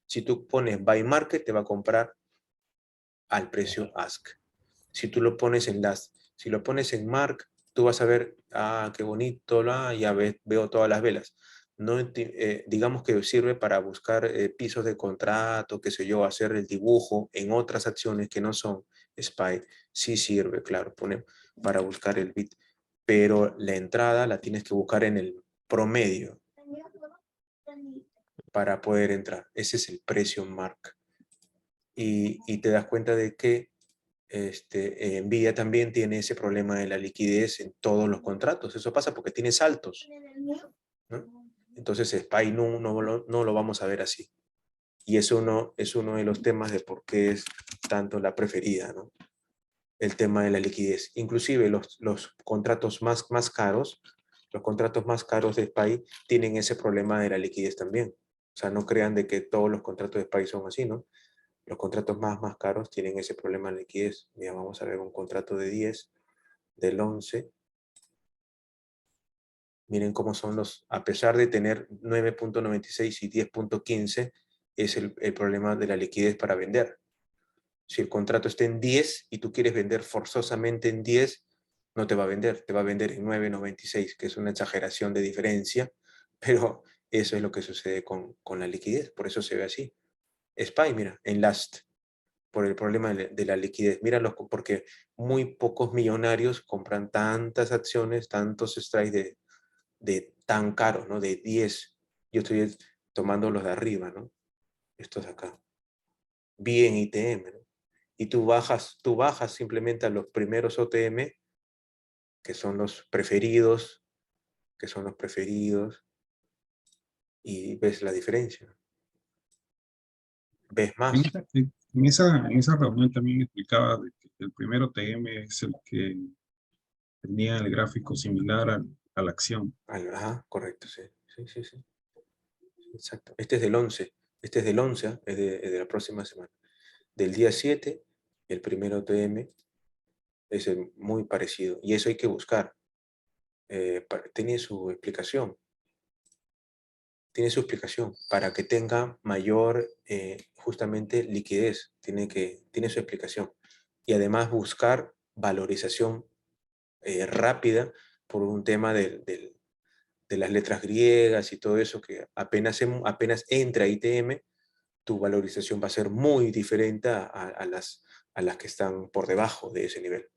Si tú pones buy market, te va a comprar al precio ask. Si tú lo pones en last, si lo pones en mark, tú vas a ver, qué bonito, ya veo todas las velas. No, digamos que sirve para buscar pisos de contrato, qué sé yo, hacer el dibujo en otras acciones que no son SPY. Sí sirve, claro, para buscar el bit. Pero la entrada la tienes que buscar en el promedio para poder entrar. Ese es el precio mark. Y te das cuenta de que Nvidia también tiene ese problema de la liquidez en todos los contratos. Eso pasa porque tiene saltos, ¿no? Entonces SPY no lo vamos a ver así. Y eso es uno de los temas de por qué es tanto la preferida, ¿no? El tema de la liquidez. Inclusive los contratos más caros, los contratos más caros de SPY tienen ese problema de la liquidez también. O sea, no crean de que todos los contratos de SPY son así, ¿no? Los contratos más caros tienen ese problema de liquidez. Mira, vamos a ver un contrato de 10, del 11. Miren cómo son a pesar de tener 9.96 y 10.15, es el problema de la liquidez para vender. Si el contrato está en 10 y tú quieres vender forzosamente en 10, no te va a vender, te va a vender en 9.96, que es una exageración de diferencia, pero eso es lo que sucede con la liquidez, por eso se ve así. SPY, mira, en Last. por el problema de la liquidez. Míralo, porque muy pocos millonarios compran tantas acciones, tantos strikes de tan caros, ¿no? De 10. Yo estoy tomando los de arriba, ¿no? Estos de acá. Bien ITM, ¿no? Y tú bajas simplemente a los primeros OTM, que son los preferidos, y ves la diferencia. Ves más. En esa reunión también explicaba de que el primer OTM es el que tenía el gráfico similar a la acción. Ajá, correcto, sí. Sí. Exacto. Este es del 11. Este es del 11, ¿ah? Es de la próxima semana. Del día 7, el primer OTM es muy parecido. Y eso hay que buscar. Tiene su explicación. Para que tenga mayor, justamente, liquidez. Tiene su explicación. Y además buscar valorización rápida por un tema de las letras griegas y todo eso, que apenas entra ITM, tu valorización va a ser muy diferente a las que están por debajo de ese nivel.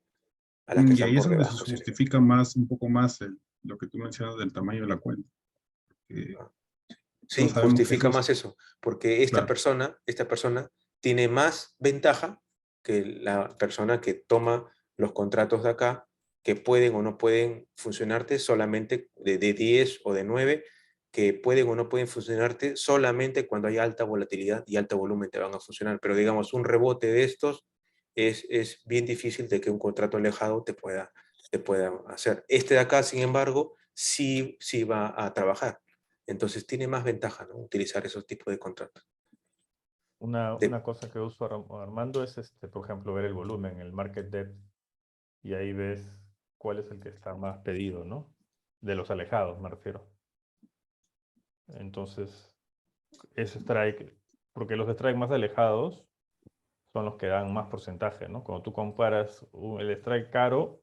A las que Y están ahí es por donde se debajo de ese nivel. justifica más, un poco más lo que tú mencionas del tamaño de la cuenta. Sí, Todos sabemos que justifica esos, más eso, porque esta claro, persona tiene más ventaja que la persona que toma los contratos de acá, que pueden o no pueden funcionarte solamente de 10 o de 9, que pueden o no pueden funcionarte solamente cuando hay alta volatilidad y alto volumen te van a funcionar. Pero digamos, un rebote de estos es bien difícil de que un contrato alejado te pueda hacer. Este de acá, sin embargo, sí va a trabajar. Entonces tiene más ventaja, ¿no? Utilizar esos tipos de contratos. Una cosa que uso Armando es, por ejemplo, ver el volumen, el market depth, y ahí ves cuál es el que está más pedido, ¿no? De los alejados, me refiero. Entonces, ese strike, porque los strikes más alejados son los que dan más porcentaje, ¿no? Cuando tú comparas el strike caro,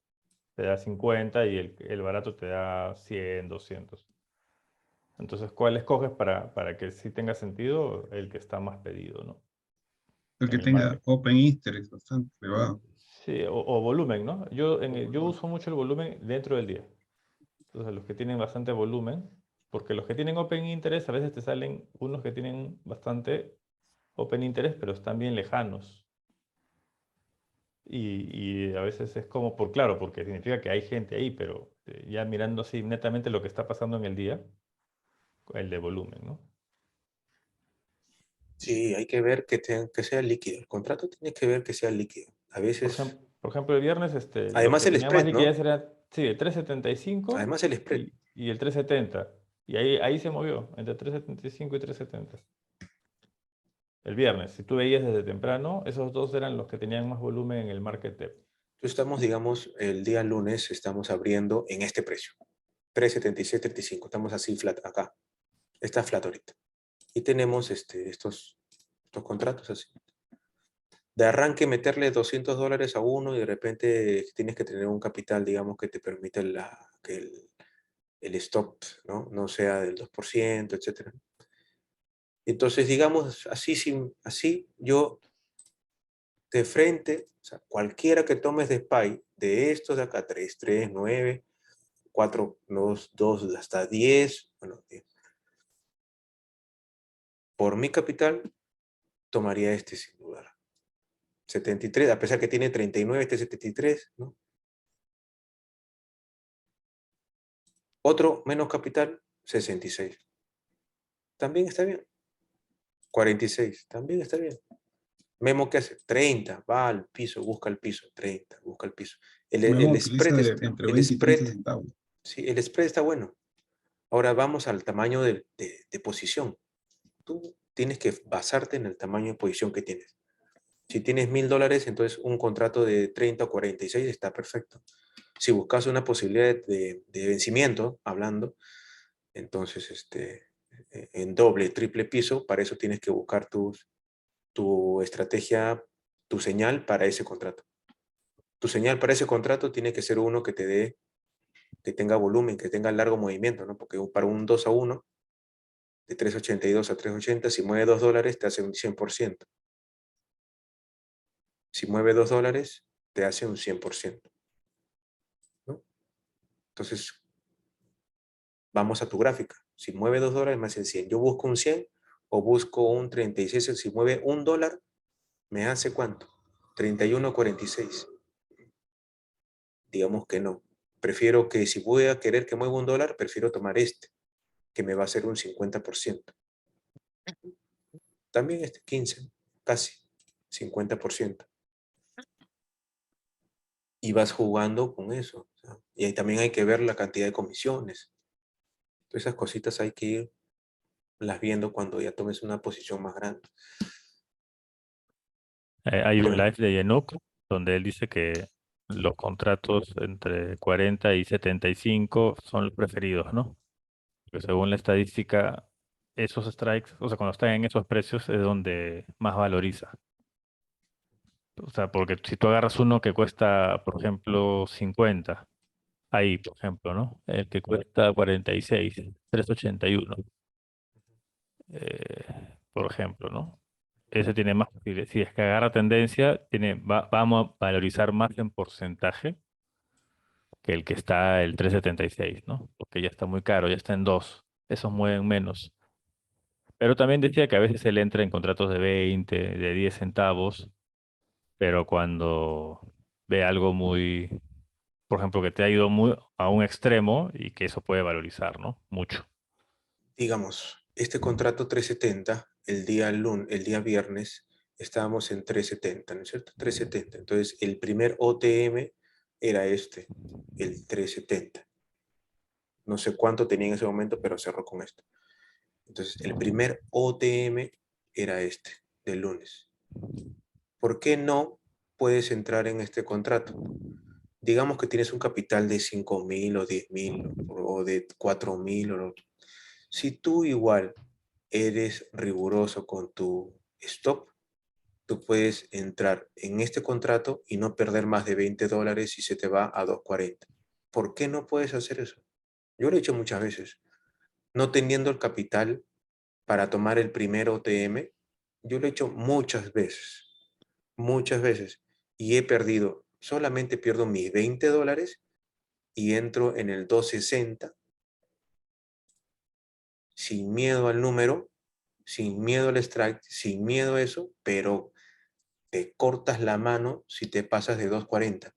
te da 50 y el barato te da 100, 200. Entonces, ¿cuál escoges para que sí tenga sentido? El que está más pedido, ¿no? el que En el tenga market. open interest bastante elevado. Sí, o volumen, ¿no? Yo uso mucho el volumen dentro del día. Entonces, los que tienen bastante volumen, porque los que tienen open interest a veces te salen unos que tienen bastante open interest, pero están bien lejanos. Y a veces es como claro, porque significa que hay gente ahí, pero ya mirando así netamente lo que está pasando en el día, el de volumen, ¿no? Sí, hay que ver que sea líquido. El contrato tiene que ver que sea líquido. A veces, Por ejemplo, el viernes los además que el tenían más spread, liquidez ¿no? eran, sí, el 3.75 Además el spread. y el 3.70. Y ahí se movió, entre 3.75 y 3.70. El viernes, si tú veías desde temprano, esos dos eran los que tenían más volumen en el market depth. Estamos, digamos, el día lunes estamos abriendo en este precio. 3.76, 3.75. Estamos así flat acá. Está flat ahorita. Y tenemos estos contratos así. De arranque meterle $200 a uno y de repente tienes que tener un capital, digamos, que te permita que el stop, ¿no? Sea del 2%, etc. Entonces, digamos, así yo de frente, o sea, cualquiera que tomes de SPY, de estos de acá, 3, 3, 9, 4, 2 hasta 10, bueno, 10. Por mi capital, tomaría este sin dudar. 73, a pesar que tiene 39, este 73, ¿no? Otro menos capital, 66. También está bien. 46, también está bien. Memo, ¿qué hace? 30, va al piso, busca el piso, 30, busca el piso. Memo El utiliza spread, entre el 20 y 30 spread, centavos. sí, el spread está bueno. Ahora vamos al tamaño de posición. Tú tienes que basarte en el tamaño de posición que tienes. Si tienes $1.000, entonces un contrato de 30 o 46 está perfecto. Si buscas una posibilidad de vencimiento, hablando, entonces en doble, triple piso, para eso tienes que buscar tu estrategia, tu señal para ese contrato. Tu señal para ese contrato tiene que ser uno que que tenga volumen, que tenga largo movimiento, ¿no? Porque para un 2 a 1, de 3.82 a 3.80, si mueve $2, te hace un 100%. Si mueve $2, te hace un 100%. ¿No? Entonces, vamos a tu gráfica. Si mueve $2, me hace 100. Yo busco un 100 o busco un 36. Si mueve $1, ¿me hace cuánto? 31.46. Digamos que no. Prefiero que si voy a querer que mueva $1, prefiero tomar este, que me va a hacer un 50%. También este 15, casi 50%. Y vas jugando con eso. O sea, y ahí también hay que ver la cantidad de comisiones. Todas esas cositas hay que irlas viendo cuando ya tomes una posición más grande. Hay un Bueno. live de Yenuk donde él dice que los contratos entre 40 y 75 son los preferidos, ¿no? Que según la estadística, esos strikes, o sea, cuando están en esos precios es donde más valoriza. O sea, porque si tú agarras uno que cuesta, por ejemplo, 50, ahí, por ejemplo, ¿no? El que cuesta 46, 381, por ejemplo, ¿no? Ese tiene más posibilidades. Si es que agarra tendencia, vamos a valorizar más en porcentaje que el que está el 376, ¿no? Porque ya está muy caro, ya está en 2. Esos mueven menos. Pero también decía que a veces él entra en contratos de 20, de 10 centavos, pero cuando ve algo muy, por ejemplo, que te ha ido muy a un extremo y que eso puede valorizar, ¿no? Mucho. Digamos, este contrato 370, el día viernes, estábamos en 370, ¿no es cierto? 370. Entonces, el primer OTM era este, el 370. No sé cuánto tenía en ese momento, pero cerró con esto. Entonces, el primer OTM era este, del lunes. ¿Por qué no puedes entrar en este contrato? Digamos que tienes un capital de 5.000 o 10.000 o de 4.000. Si tú igual eres riguroso con tu stop, tú puedes entrar en este contrato y no perder más de $20 y se te va a 2.40. ¿Por qué no puedes hacer eso? Yo lo he hecho muchas veces. No teniendo el capital para tomar el primer OTM, yo lo he hecho muchas veces, y he perdido, solamente pierdo mis $20 y entro en el 260 sin miedo al número, sin miedo al strike, sin miedo a eso, pero te cortas la mano si te pasas de 2.40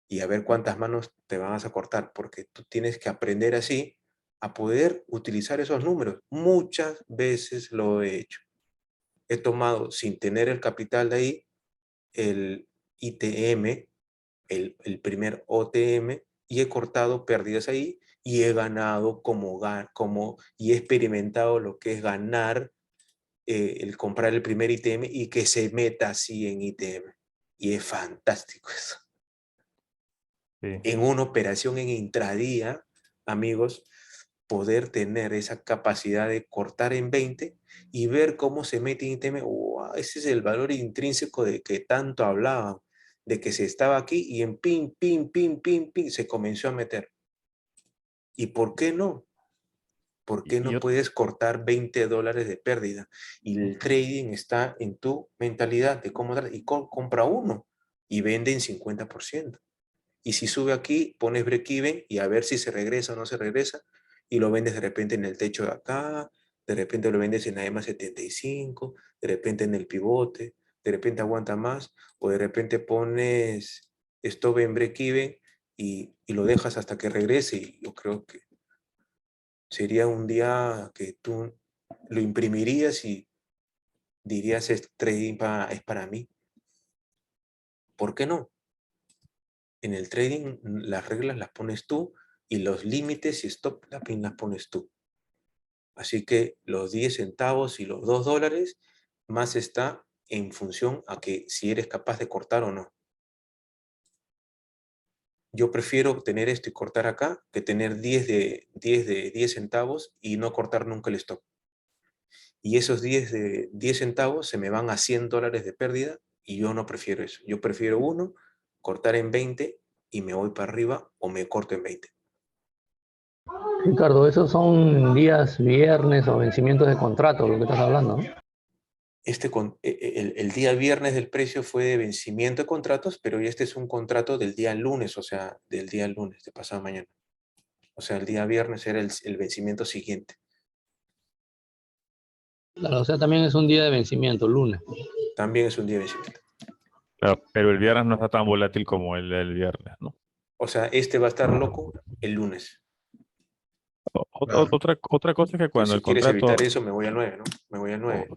y a ver cuántas manos te vas a cortar, porque tú tienes que aprender así a poder utilizar esos números. Muchas veces lo he hecho. He tomado sin tener el capital de ahí el ITM, el primer OTM, y he cortado pérdidas ahí y he ganado y he experimentado lo que es ganar el comprar el primer ITM y que se meta así en ITM. Y es fantástico eso. Sí. En una operación en intradía, amigos, poder tener esa capacidad de cortar en 20 y ver cómo se mete en ITM. ¡Wow! Ese es el valor intrínseco de que tanto hablaban, de que se estaba aquí y en pin, pin, pin, pin, pin, se comenzó a meter. ¿Y por qué no? ¿Por qué no puedes cortar $20 de pérdida? Y el trading está en tu mentalidad de cómo dar, y compra uno y vende en 50%. Y si sube aquí, pones break-even y a ver si se regresa o no se regresa, y lo vendes de repente en el techo de acá, de repente lo vendes en la EMA 75, de repente en el pivote, de repente aguanta más, o de repente pones stop en break-even y lo dejas hasta que regrese. Y yo creo que sería un día que tú lo imprimirías y dirías, este trading es para mí. ¿Por qué no? En el trading las reglas las pones tú y los límites y stop las pones tú. Así que los 10 centavos y los $2 más está en función a que si eres capaz de cortar o no. Yo prefiero tener esto y cortar acá que tener 10 centavos y no cortar nunca el stop. Y esos 10 centavos se me van a $100 de pérdida y yo no prefiero eso. Yo prefiero uno, cortar en 20 y me voy para arriba o me corto en 20. Ricardo, esos son días viernes o vencimientos de contrato, lo que estás hablando, ¿no? el día viernes del precio fue de vencimiento de contratos, pero este es un contrato del día lunes, o sea, del día lunes, de pasado mañana. O sea, el día viernes era el vencimiento siguiente. Claro, o sea, también es un día de vencimiento, lunes. También es un día de vencimiento. Claro, pero el viernes no está tan volátil como el del viernes, ¿no? O sea, este va a estar loco el lunes. Claro. Otra cosa es que Entonces, cuando si el quieres contrato... evitar eso, me voy al 9, ¿no? Me voy al 9.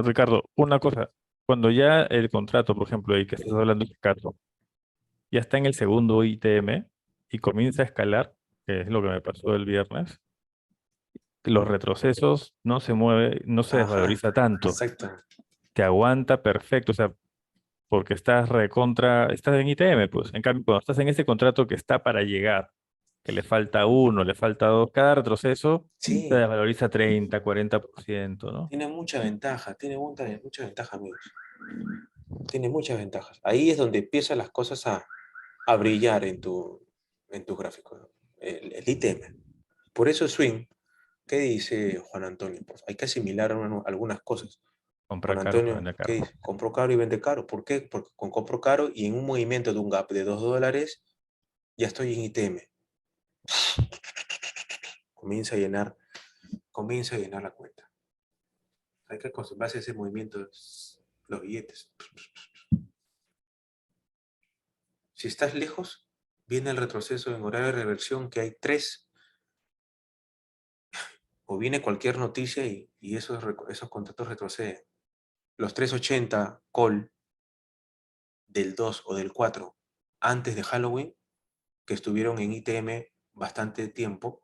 Ricardo, una cosa. Cuando ya el contrato, por ejemplo, el que estás hablando de caso, ya está en el segundo ITM y comienza a escalar, que es lo que me pasó el viernes, los retrocesos no se mueve, no se Ajá, desvaloriza tanto, exacto. te aguanta perfecto, o sea, porque estás estás en ITM, pues. En cambio, cuando estás en ese contrato que está para llegar, que le falta uno, le falta dos, cada retroceso Sí, se desvaloriza 30, 40%, ¿no? tiene mucha ventaja, mucha ventaja, amigos. Tiene muchas ventajas. Ahí es donde empiezan las cosas a brillar en tu gráfico, ¿no? El ITM. Por eso swing, ¿qué dice Juan Antonio? Pues hay que asimilar algunas cosas. Compra Juan caro para Antonio, vender ¿qué caro. dice? Compró caro y vende caro. ¿Por qué? Porque con compro caro y en un movimiento de un gap de $2, ya estoy en ITM. Comienza a llenar la cuenta. Hay que acostumbrarse a ese movimiento, los billetes. Si estás lejos, viene el retroceso en horario de reversión, que hay 3, o viene cualquier noticia y esos contratos retroceden. Los 380 call del 2 o del 4 antes de Halloween, que estuvieron en ITM bastante tiempo,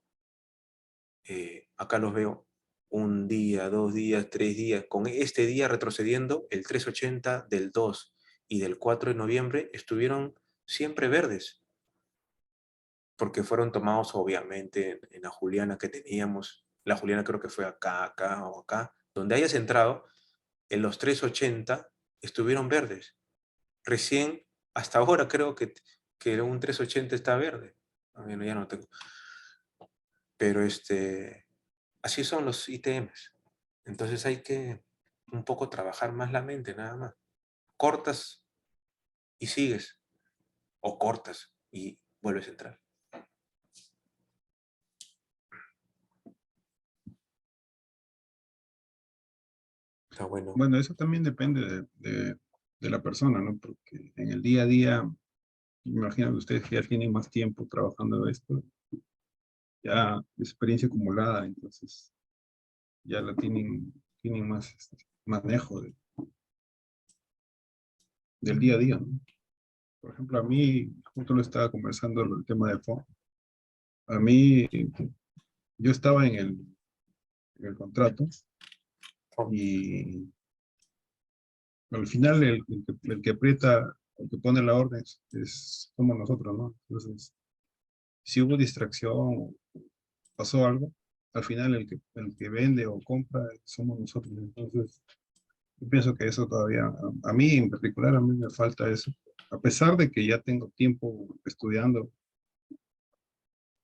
acá los veo un día, 2 días, 3 días, con este día retrocediendo, el 380 del 2 y del 4 de noviembre estuvieron siempre verdes, porque fueron tomados obviamente en la Juliana que teníamos. La Juliana creo que fue acá o acá. Donde hayas entrado, en los 380 estuvieron verdes. Recién, hasta ahora creo que un 380 está verde. Bueno, ya no tengo. Pero así son los ITMs. Entonces hay que un poco trabajar más la mente, nada más. Cortas y sigues. O cortas y vuelves a entrar. Está bueno. Bueno, eso también depende de la persona, ¿no? Porque en el día a día, me imagino que ustedes que ya tienen más tiempo trabajando esto, ya experiencia acumulada, entonces ya tienen más manejo del día a día, ¿no? Por ejemplo, a mí, justo lo estaba conversando el tema de FOM. A mí, yo estaba en el contrato y al final el que aprieta, el que pone la orden somos nosotros, ¿no? Entonces, si hubo distracción, pasó algo, al final el que vende o compra somos nosotros. Entonces, yo pienso que eso todavía, a mí en particular, a mí me falta eso. A pesar de que ya tengo tiempo estudiando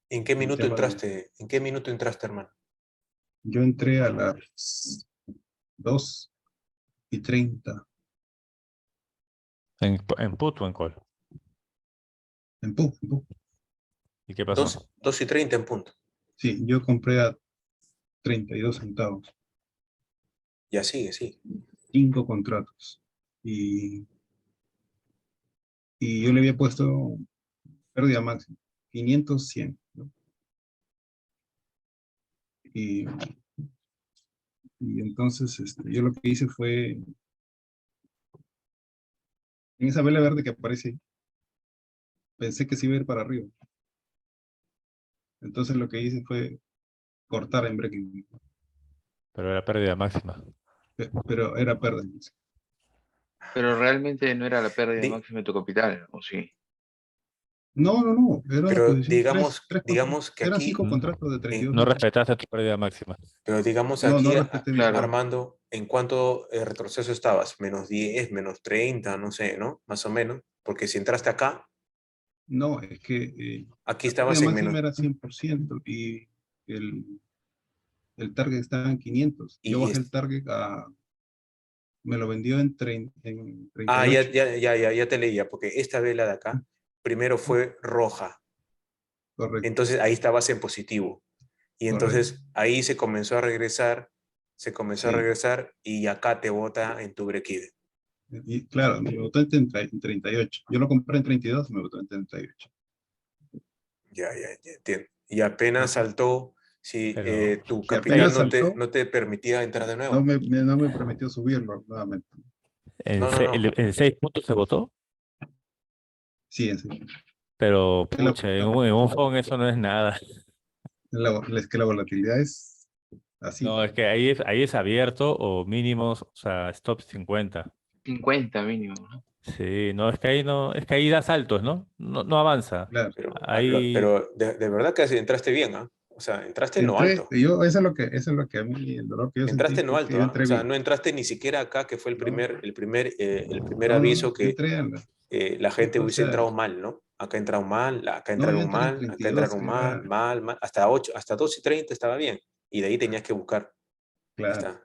¿En qué el minuto tema entraste? ¿En qué minuto entraste, hermano? yo entré a las 2:30 ¿En put o en call? en PUC. ¿Y qué pasó? 2:30 en punto. Sí, yo compré a 32 centavos, Ya sigue, sí. 5 contratos. Y yo le había puesto pérdida máxima, 500, 100, ¿no? Y, y entonces yo lo que hice fue, en esa vela verde que aparece, pensé que se iba a ir para arriba. Entonces lo que hice fue cortar en breaking, Pero era pérdida máxima. pero era pérdida. Pero realmente no era la pérdida Di- máxima de tu capital, ¿o sí? No, era una pero posición, tres contratos, digamos que eran aquí, 5 contratos de en- 32 No centavos. respetaste tu pérdida máxima. pero digamos No, aquí, no respeté mi Claro. Armando, ¿en cuánto retroceso estabas? -10, -30, no sé, ¿no? Más o menos. Porque si entraste acá, No, es que aquí la pérdida estabas en menos. máxima era 100% y el target estaba en 500. Yo Y, bajé el target me lo vendió en 38. Ah, ya te leía, porque esta vela de acá primero fue roja, Correcto, entonces ahí estabas en positivo. Y correcto. entonces ahí se comenzó a regresar, Sí. y acá te bota en tu break-even. Y claro, me botó en 38. Yo lo compré en 32 y me botó en 38. Ya entiendo. Y apenas saltó, si Pero tu Si capital apenas saltó, no te permitía entrar de no nuevo. no me permitió subirlo nuevamente. No. en 6 puntos se votó, Sí, en sí. pero Es, la- pucha, en un phone eso no es nada. es que la volatilidad es así. No, es que ahí es abierto o mínimos, o sea, stop 50. 50 mínimo, ¿no? Sí, no, es que ahí no, es que ahí da saltos, ¿no? No avanza. Claro. Ahí, Pero de verdad que entraste bien, ¿ah? O sea, entraste en lo Entré, alto. eso es lo que a mí, el dolor que yo sentí Entraste en lo fue que alto, yo ¿ah? O entré sea, bien. no entraste ni siquiera acá, que fue el primer No, aviso yo que entré la gente o hubiese sea, entrado mal, ¿no? Acá entraron mal, acá no, yo entraron entré en mal, acá 32, entraron que mal, era, mal, hasta 8, hasta 2:30 estaba bien. Y de ahí tenías que buscar. Ahí claro, está.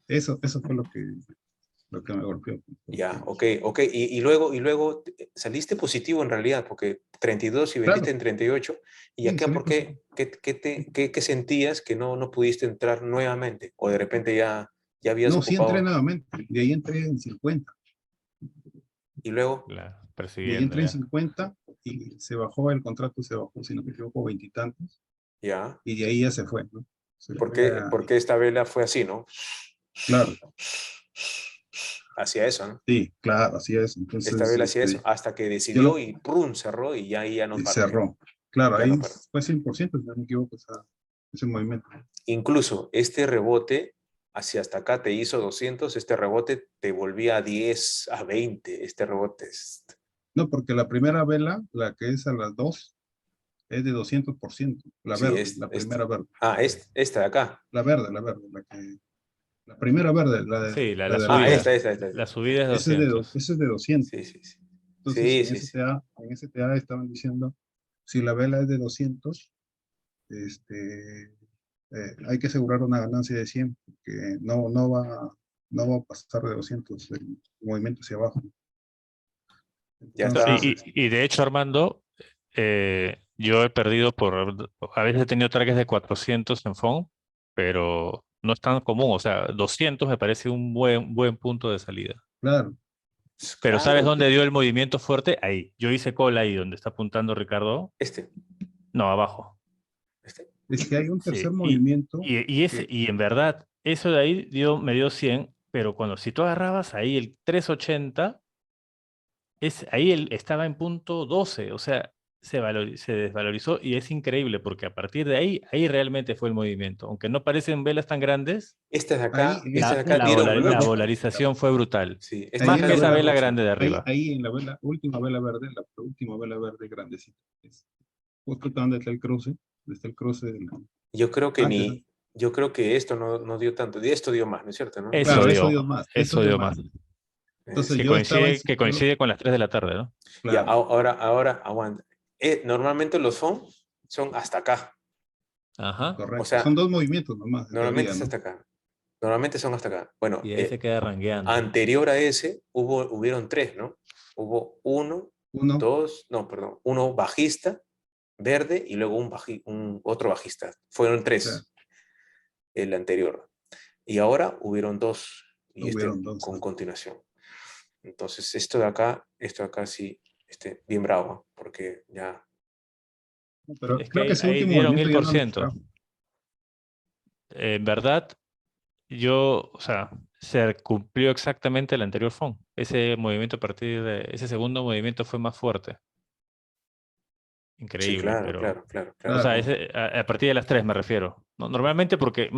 eso fue lo que me golpeó. Ya, ok. Y luego saliste positivo en realidad, porque 32 y vendiste Claro, en 38. ¿Y sí, acá salí por positivo. qué sentías que no pudiste entrar nuevamente? O de repente ya habías No, sí entré ocupado. nuevamente, de ahí entré en 50. Y luego, claro, De ahí persiguiendo entré en ya. 50 y se bajó el contrato, se bajó, si no me equivoco, 20 y tantos. ya. Y de ahí ya se fue, ¿no? Se ¿Por fue qué, a, por qué esta vela fue así, no? claro, Hacia eso, ¿no? sí, claro, así es. Esta Entonces, vela hacía eso, hasta que yo decidió lo y ¡prum! Cerró y ya no paró, ya. cerró. Claro, Ya no ahí paró. fue 100%, si no me equivoco, ese movimiento. Incluso este rebote, hacia hasta acá te hizo 200, este rebote te volvía a 10, a 20, este rebote No, porque la primera vela, la que es a las 2, es de 200%. La sí, verde, la primera verde. esta de acá. La verde, la primera verde, Sí, la la de arriba. subida. Esta. La subida es Ese es 200. ese es de 200. Sí. Entonces, Sí. En STA estaban diciendo, si la vela es de 200, hay que asegurar una ganancia de 100, porque no va a pasar de 200 el movimiento hacia abajo. Ya No, está. Entonces, y de hecho, Armando, yo he perdido a veces he tenido targets de 400 en phone, pero no es tan común. O sea, 200 me parece un buen punto de salida. claro, Pero ¿sabes Claro, dónde dio el movimiento fuerte? Ahí. Yo hice cola ahí, donde está apuntando Ricardo. este. No, abajo. es que hay un tercer Sí. movimiento que, Y en verdad, eso de ahí me dio 100, pero si tú agarrabas ahí el 380, ahí él estaba en punto 12, o sea, se desvalorizó y es increíble porque a partir de ahí realmente fue el movimiento. Aunque no parecen velas tan grandes, ahí en Estas esa de acá última dieron vela la roja, polarización fue brutal. Sí, ahí Más en que la esa vela vela roja, grande de arriba. ahí en la última vela verde, la última vela verde grandecita, es justo donde está el cruce yo creo que antes, ¿no? ni, yo creo que esto no dio tanto, esto dio más, ¿no es cierto? ¿No? Eso Claro, dio, eso eso dio dio más. más. Entonces Sí. Que coincide con las 3 de la tarde, ¿no? Ya, claro, ahora aguanta. Normalmente los son hasta acá, Ajá. o correcto. Son sea, dos movimientos nomás, en normalmente teoría, es ¿no? hasta acá. Normalmente son hasta acá. Bueno, Y ahí se queda rangueando. anterior a ese hubieron tres, ¿no? Hubo Uno, uno bajista, verde, y luego un otro bajista. Fueron claro, tres, el anterior. Y ahora hubieron dos, y hubieron dos, con ¿no? continuación. Entonces, esto de acá sí, bien bravo, porque ya. Pero Es que creo que ese ahí último dieron movimiento mil ya por no lo ciento. esperaba. En verdad, o sea, se cumplió exactamente el anterior phone. Ese movimiento a partir de ese segundo movimiento fue más fuerte. Sí, Increíble, claro, pero, claro, claro, o claro. sea, Claro, a partir de las 3 me refiero. Normalmente porque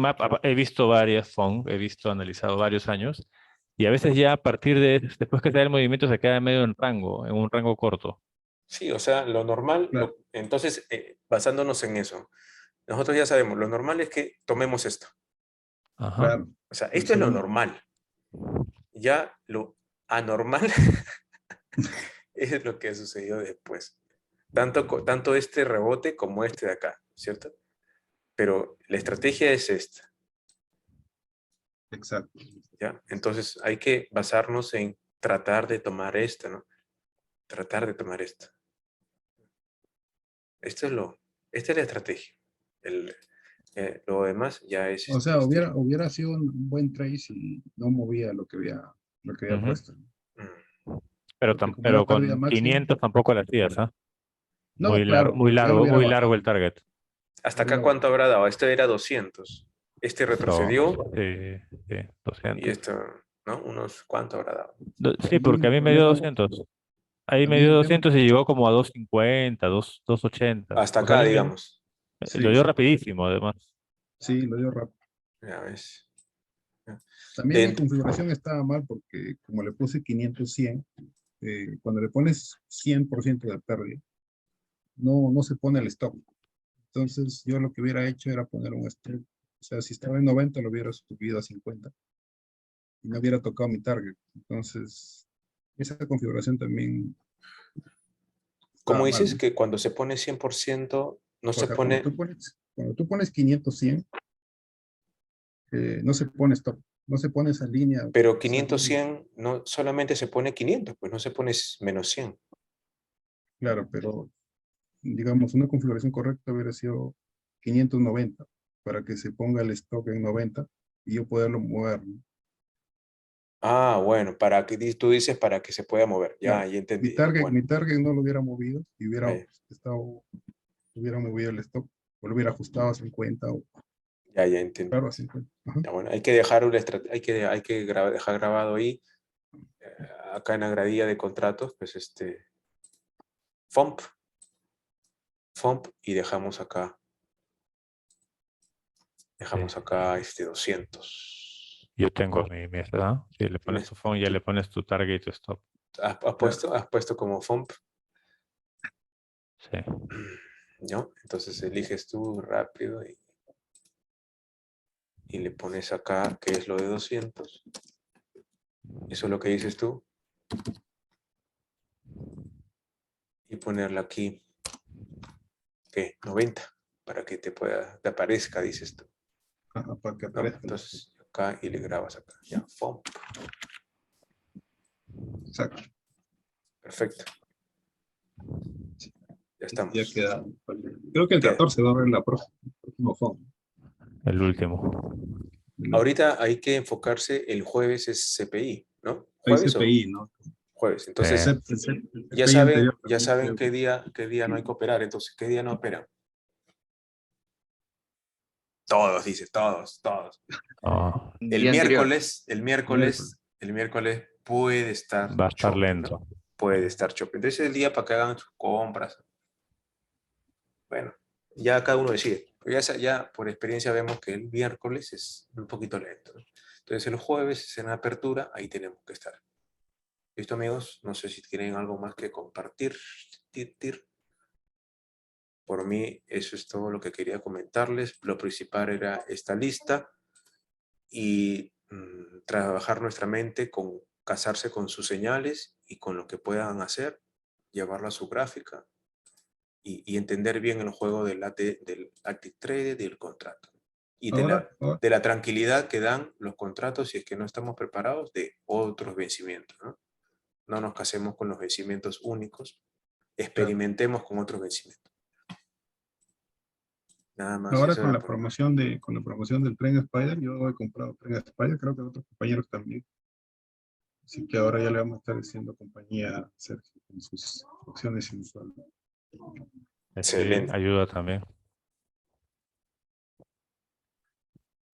he visto varias phone, analizado varios años, y a veces ya a partir después que se da el movimiento se queda medio en un rango corto. Sí, o sea, lo normal, claro, entonces, basándonos en eso, nosotros ya sabemos, lo normal es que tomemos esto. Ajá. claro. O sea, El esto es lo segundo. normal. Ya lo anormal es lo que sucedió después. Tanto este rebote como este de acá, ¿cierto? Pero la estrategia es esta. Exacto. ¿ya? Entonces hay que basarnos en tratar de tomar esta, ¿no? Tratar de tomar esta. Esta es la estrategia. Lo demás ya es... O sea, hubiera sido un buen trade si no movía lo que había Ujú. puesto. Mm. Pero, Porque como pero era pérdida con máxima. 500 tampoco la hacías, ¿ah? No, claro, Muy pero ya lo hubiera muy largo bajado. el target. ¿Hasta acá Hubiera cuánto bajado. habrá dado? Este era 200. Este retrocedió Sí, sí, y 200. esto, ¿no? Unos, ¿cuánto habrá dado? Sí, porque a mí me dio 200. Ahí me dio También, 200 y llegó como a 250, 280. Hasta O sea, acá, digamos. lo sí, dio sí, rapidísimo, además. sí, lo dio rápido. Ya ves. También mi Dentro. configuración estaba mal porque como le puse 500-100, cuando le pones 100% de pérdida, no se pone el stop. Entonces yo lo que hubiera hecho era poner un stop. O sea, si estaba en 90 lo hubiera subido a 50 y no hubiera tocado mi target. Entonces, esa configuración también ¿Cómo estaba mal, dices ¿no? que cuando se pone 100% no O se sea, cuando pone, tú pones 500-100, no se pone stop, no se pone esa línea. pero Esa 500, línea. 100 no solamente se pone 500, pues no se pone menos 100. Claro, pero digamos, una configuración correcta hubiera sido 590 para que se ponga el stock en 90 y yo poderlo mover, ¿no? Ah, bueno, para que tú dices para que se pueda mover. Ya, Claro, ya mi entendí. Ya, target, bueno, mi target no lo hubiera movido y ya, ya, hubiera movido el stock o lo hubiera ajustado a 50 o ya entendí. claro, a 50. Ajá. Ya, bueno, hay que dejar dejar grabado ahí, acá en la gradilla de contratos, pues FOMP, y dejamos acá Sí. 200. Yo tengo mi esta. Si le pones tu phone, ya le pones tu target y tu stop. ¿Has puesto como FOMP? Sí. ¿No? Entonces eliges tú rápido y le pones acá, que es lo de 200. Eso es lo que dices tú. Y ponerle aquí, ¿qué? 90, para que te aparezca, dices tú. Ajá, para que ¿No? aparezca. Entonces, acá y le grabas acá. Ya, FOMP. Exacto. Perfecto. Ya estamos. Ya queda. Creo que el Queda. 14 va a haber el próximo fondo. El último. Ahorita hay que enfocarse, el jueves es CPI, ¿no? Hay ¿Jueves o CPI, ¿no? jueves? El Entonces, ya CPI saben, anterior ya también saben creo qué que- día no hay que operar. Entonces, ¿qué día no operan? Todos, dice, todos. Ah, El Día anterior. miércoles. el miércoles puede estar va a estar chopping, lento. ¿no? Puede estar chopping. Entonces es el día para que hagan sus compras. Bueno, ya cada uno decide. Pero ya por experiencia vemos que el miércoles es un poquito lento, ¿no? Entonces el jueves es en apertura, ahí tenemos que estar. ¿Listo, amigos? No sé si tienen algo más que compartir. Por mí, eso es todo lo que quería comentarles. Lo principal era esta lista y trabajar nuestra mente con casarse con sus señales y con lo que puedan hacer, llevarlo a su gráfica y entender bien el juego del active trade y del contrato. Y Ahora, de la tranquilidad que dan los contratos si es que no estamos preparados de otros vencimientos, ¿no? No nos casemos con los vencimientos únicos, claro. experimentemos con otros vencimientos. Nada más Ahora eso con era la promoción del Tren Spider, yo he comprado Tren Spider, creo que otros compañeros también. Así que ahora ya le vamos a estar diciendo compañía a Sergio con sus opciones inusuales. Sí, excelente. ayuda también.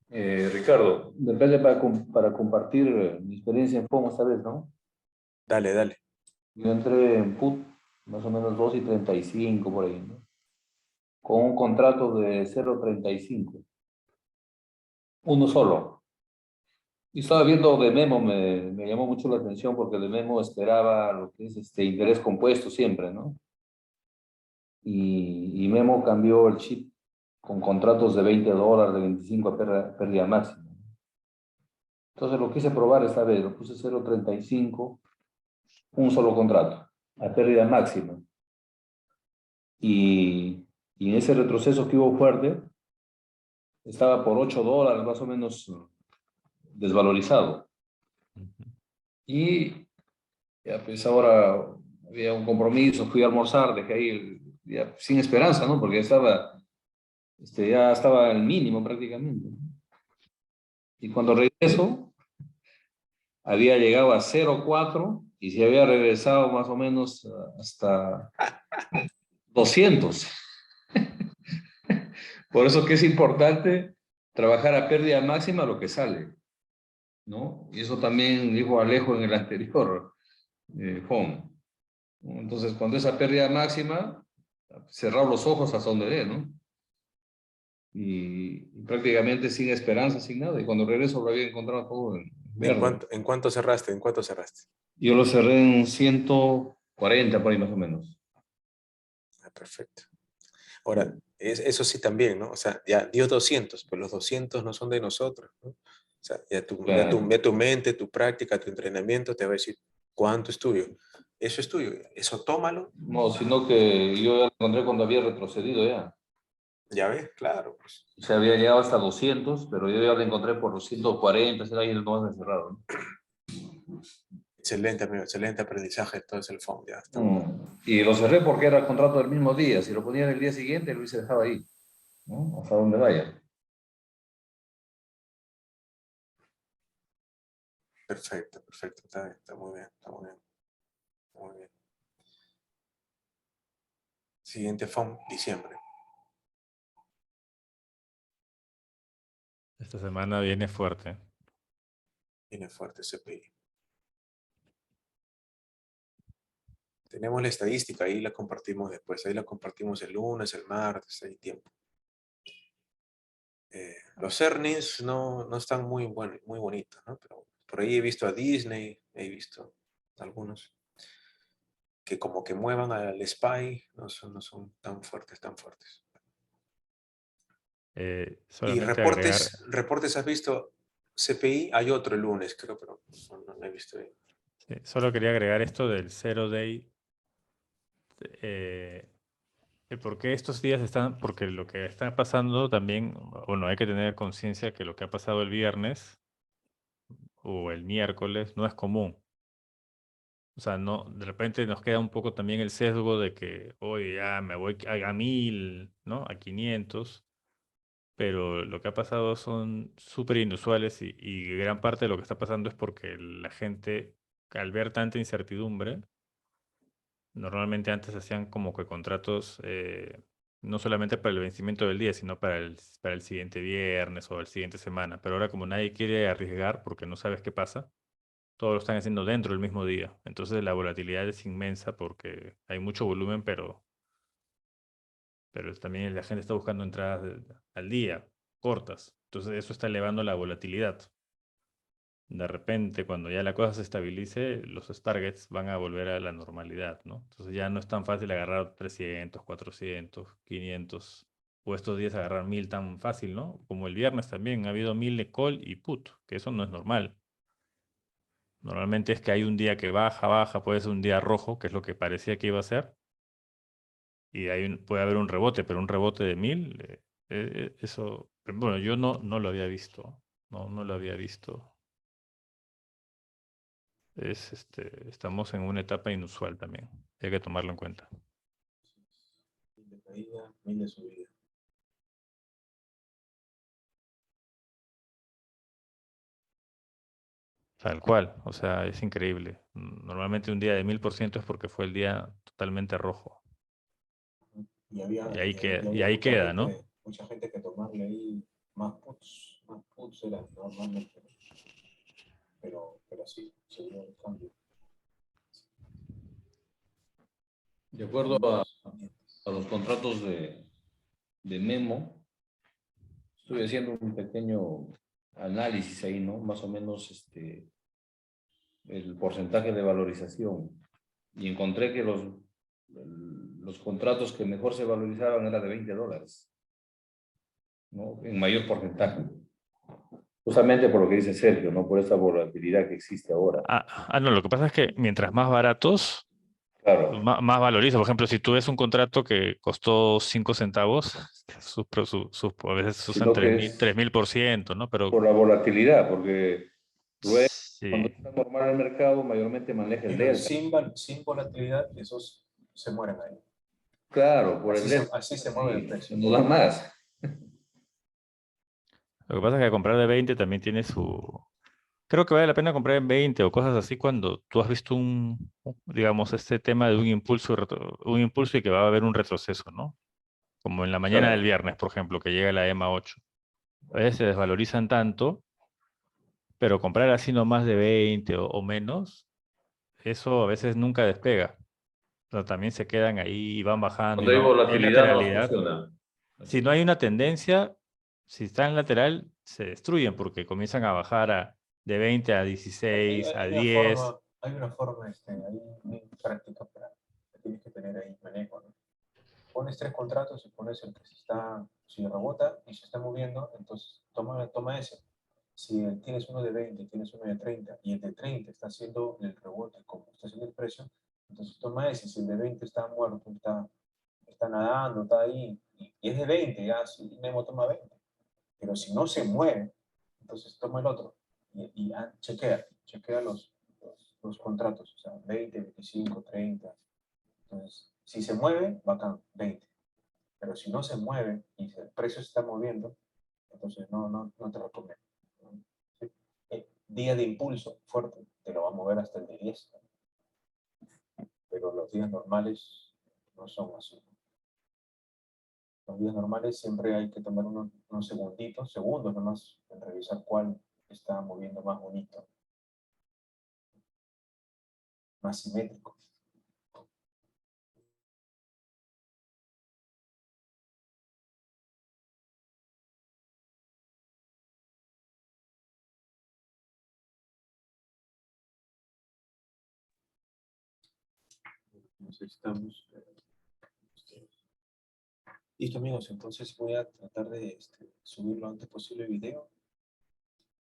Ricardo, de repente para compartir mi experiencia en FOMO esta vez, ¿no? Dale. Yo entré en PUT, más o menos 2.35 por ahí, ¿no? Con un contrato de 0.35. Uno solo. Y estaba viendo de Memo, me llamó mucho la atención porque de Memo esperaba lo que es interés compuesto siempre, ¿no? Y Memo cambió el chip con contratos de $20, de 25 a pérdida máxima. Entonces lo quise probar esta vez, lo puse 0.35, un solo contrato, a pérdida máxima. Y en ese retroceso que hubo fuerte, estaba por $8 más o menos desvalorizado. Y ya pues ahora había un compromiso, fui a almorzar, dejé ahí ya sin esperanza, ¿no? Porque ya estaba al mínimo prácticamente. Y cuando regreso, había llegado a 0,4 y se había regresado más o menos hasta 200. Por eso que es importante trabajar a pérdida máxima lo que sale, ¿no? Y eso también dijo Alejo en el anterior home. Entonces, cuando esa pérdida máxima, cerrar los ojos hasta donde dé, ¿no? Y prácticamente sin esperanza, sin nada. Y cuando regreso lo había encontrado todo en verde. ¿En cuánto cerraste? ¿En cuánto cerraste? Yo lo cerré en 140 por ahí más o menos. Ah, perfecto. Ahora, eso sí también, ¿no? O sea, ya dio 200, pero los 200 no son de nosotros, ¿no? O sea, ya tu mente, tu práctica, tu entrenamiento te va a decir cuánto es tuyo. Eso es tuyo. Eso tómalo. No, sino que yo ya lo encontré cuando había retrocedido ya. Ya ves, claro. Pues. O sea, había llegado hasta 200, pero yo ya lo encontré por los 140, será ahí no más encerrado, ¿no? Excelente, amigo, excelente aprendizaje. Entonces el fondo ya está. Y lo cerré porque era el contrato del mismo día. Si lo ponía el día siguiente, lo hubiese dejado ahí, ¿no? Hasta donde vaya. Perfecto, perfecto. Está muy bien, está muy bien. Está muy bien. Siguiente fondo, diciembre. Esta semana viene fuerte. Viene fuerte CPI. Tenemos la estadística, ahí la compartimos después. Ahí la compartimos el lunes, el martes, hay tiempo. Los earnings no están muy bonitos, ¿no? Pero por ahí he visto a Disney, he visto algunos que como que muevan al SPY, no son tan fuertes, tan fuertes. Y Solamente agregar, reportes has visto, CPI, hay otro el lunes, creo, pero no he visto ahí. sí, solo quería agregar esto del 0 day. ¿Por qué estos días están? Porque lo que está pasando también, bueno, hay que tener conciencia que lo que ha pasado el viernes o el miércoles no es común. O sea, no, de repente nos queda un poco también el sesgo de que, oye, ya me voy a 1000, ¿no? A 500. Pero lo que ha pasado son súper inusuales y gran parte de lo que está pasando es porque la gente, al ver tanta incertidumbre, normalmente antes hacían como que contratos no solamente para el vencimiento del día, sino para el siguiente viernes o el siguiente semana. Pero ahora como nadie quiere arriesgar porque no sabes qué pasa, todos lo están haciendo dentro del mismo día. Entonces la volatilidad es inmensa porque hay mucho volumen, pero también la gente está buscando entradas al día, cortas. Entonces eso está elevando la volatilidad. De repente, cuando ya la cosa se estabilice, los targets van a volver a la normalidad, ¿no? Entonces ya no es tan fácil agarrar 300, 400, 500, o estos días agarrar 1000 tan fácil, ¿no? Como el viernes también ha habido 1000 de call y put, que eso no es normal. Normalmente es que hay un día que baja, puede ser un día rojo, que es lo que parecía que iba a ser, y puede haber un rebote, pero un rebote de 1000, eso, bueno, yo no lo había visto, no lo había visto. Estamos en una etapa inusual también, hay que tomarlo en cuenta. 1000 de caída, 1000 de subida. Tal cual, o sea, es increíble. Normalmente un día de 1000% es porque fue el día totalmente rojo. Y había, Y ahí mucha queda, gente, ¿no? Mucha gente que tomarle ahí más puts era normalmente. Pero sí, se dio el cambio. De acuerdo a los contratos de Memo, estoy haciendo un pequeño análisis ahí, ¿no? Más o menos el porcentaje de valorización. Y encontré que los contratos que mejor se valorizaban eran de $20, ¿no? En mayor porcentaje. Justamente por lo que dice Sergio, ¿no? Por esa volatilidad que existe ahora. No, lo que pasa es que mientras más baratos, Claro. más valoriza. Por ejemplo, si tú ves un contrato que costó 5 centavos, a veces usan Sino que es 3000%, ¿no? Pero por la volatilidad, porque luego, cuando sí, está normal el mercado, mayormente maneja el Pero delta. sin volatilidad, esos se mueren ahí. Claro, por el delta. Así se mueve el Sí, precio. no da más. lo que pasa es que comprar de 20 también tiene su... Creo que vale la pena comprar en 20 o cosas así cuando tú has visto digamos, este tema de un impulso y que va a haber un retroceso, ¿no? Como en la mañana del Claro. viernes, por ejemplo, que llega la EMA 8. A veces se desvalorizan tanto, pero comprar así nomás de 20 o menos, eso a veces nunca despega. O sea, también se quedan ahí y van bajando y Cuando hay van. Si hay volatilidad no lateralidad, funciona. si no hay una tendencia, si está en lateral, se destruyen porque comienzan a bajar de 20 a 16, a 10. Hay una forma ahí muy práctica que tienes que tener ahí manejo, ¿no? Pones 3 contratos y pones el que si rebota y se está moviendo, entonces toma ese. Si tienes uno de 20, tienes uno de 30 y el de 30 está haciendo el rebote como está haciendo el precio, entonces toma ese. Si el de 20 está muerto, está nadando, está ahí y es de 20, ya, si Nemo toma 20. Pero si no se mueve, entonces toma el otro y chequea los contratos, o sea, 20, 25, 30. Entonces, si se mueve, bacán, 20. Pero si no se mueve y el precio se está moviendo, entonces no te recomiendo. ¿No? ¿Sí? Día de impulso fuerte, te lo va a mover hasta el de 10. Pero los días normales no son así. Los días normales siempre hay que tomar unos segundos nomás, en revisar cuál está moviendo más bonito, más simétrico. Necesitamos. Listo, amigos, entonces voy a tratar de subir lo antes posible el video.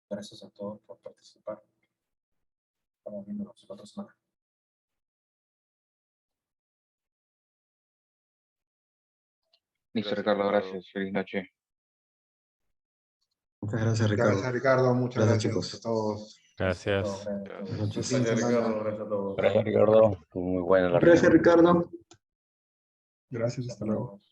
Gracias a todos por participar. Estamos viéndonos la otra semana. Listo, Gracias, Ricardo, Ricardo. gracias. Feliz noche. Muchas gracias, Ricardo. Gracias, Ricardo. Muchas Gracias, gracias chicos. a todos. Gracias. Buenas noches. Buen fin de Gracias, semana. Ricardo. Gracias a todos. Gracias, Ricardo. Estuvo muy buena la Gracias, Ricardo. Gracias, hasta luego. Amigos.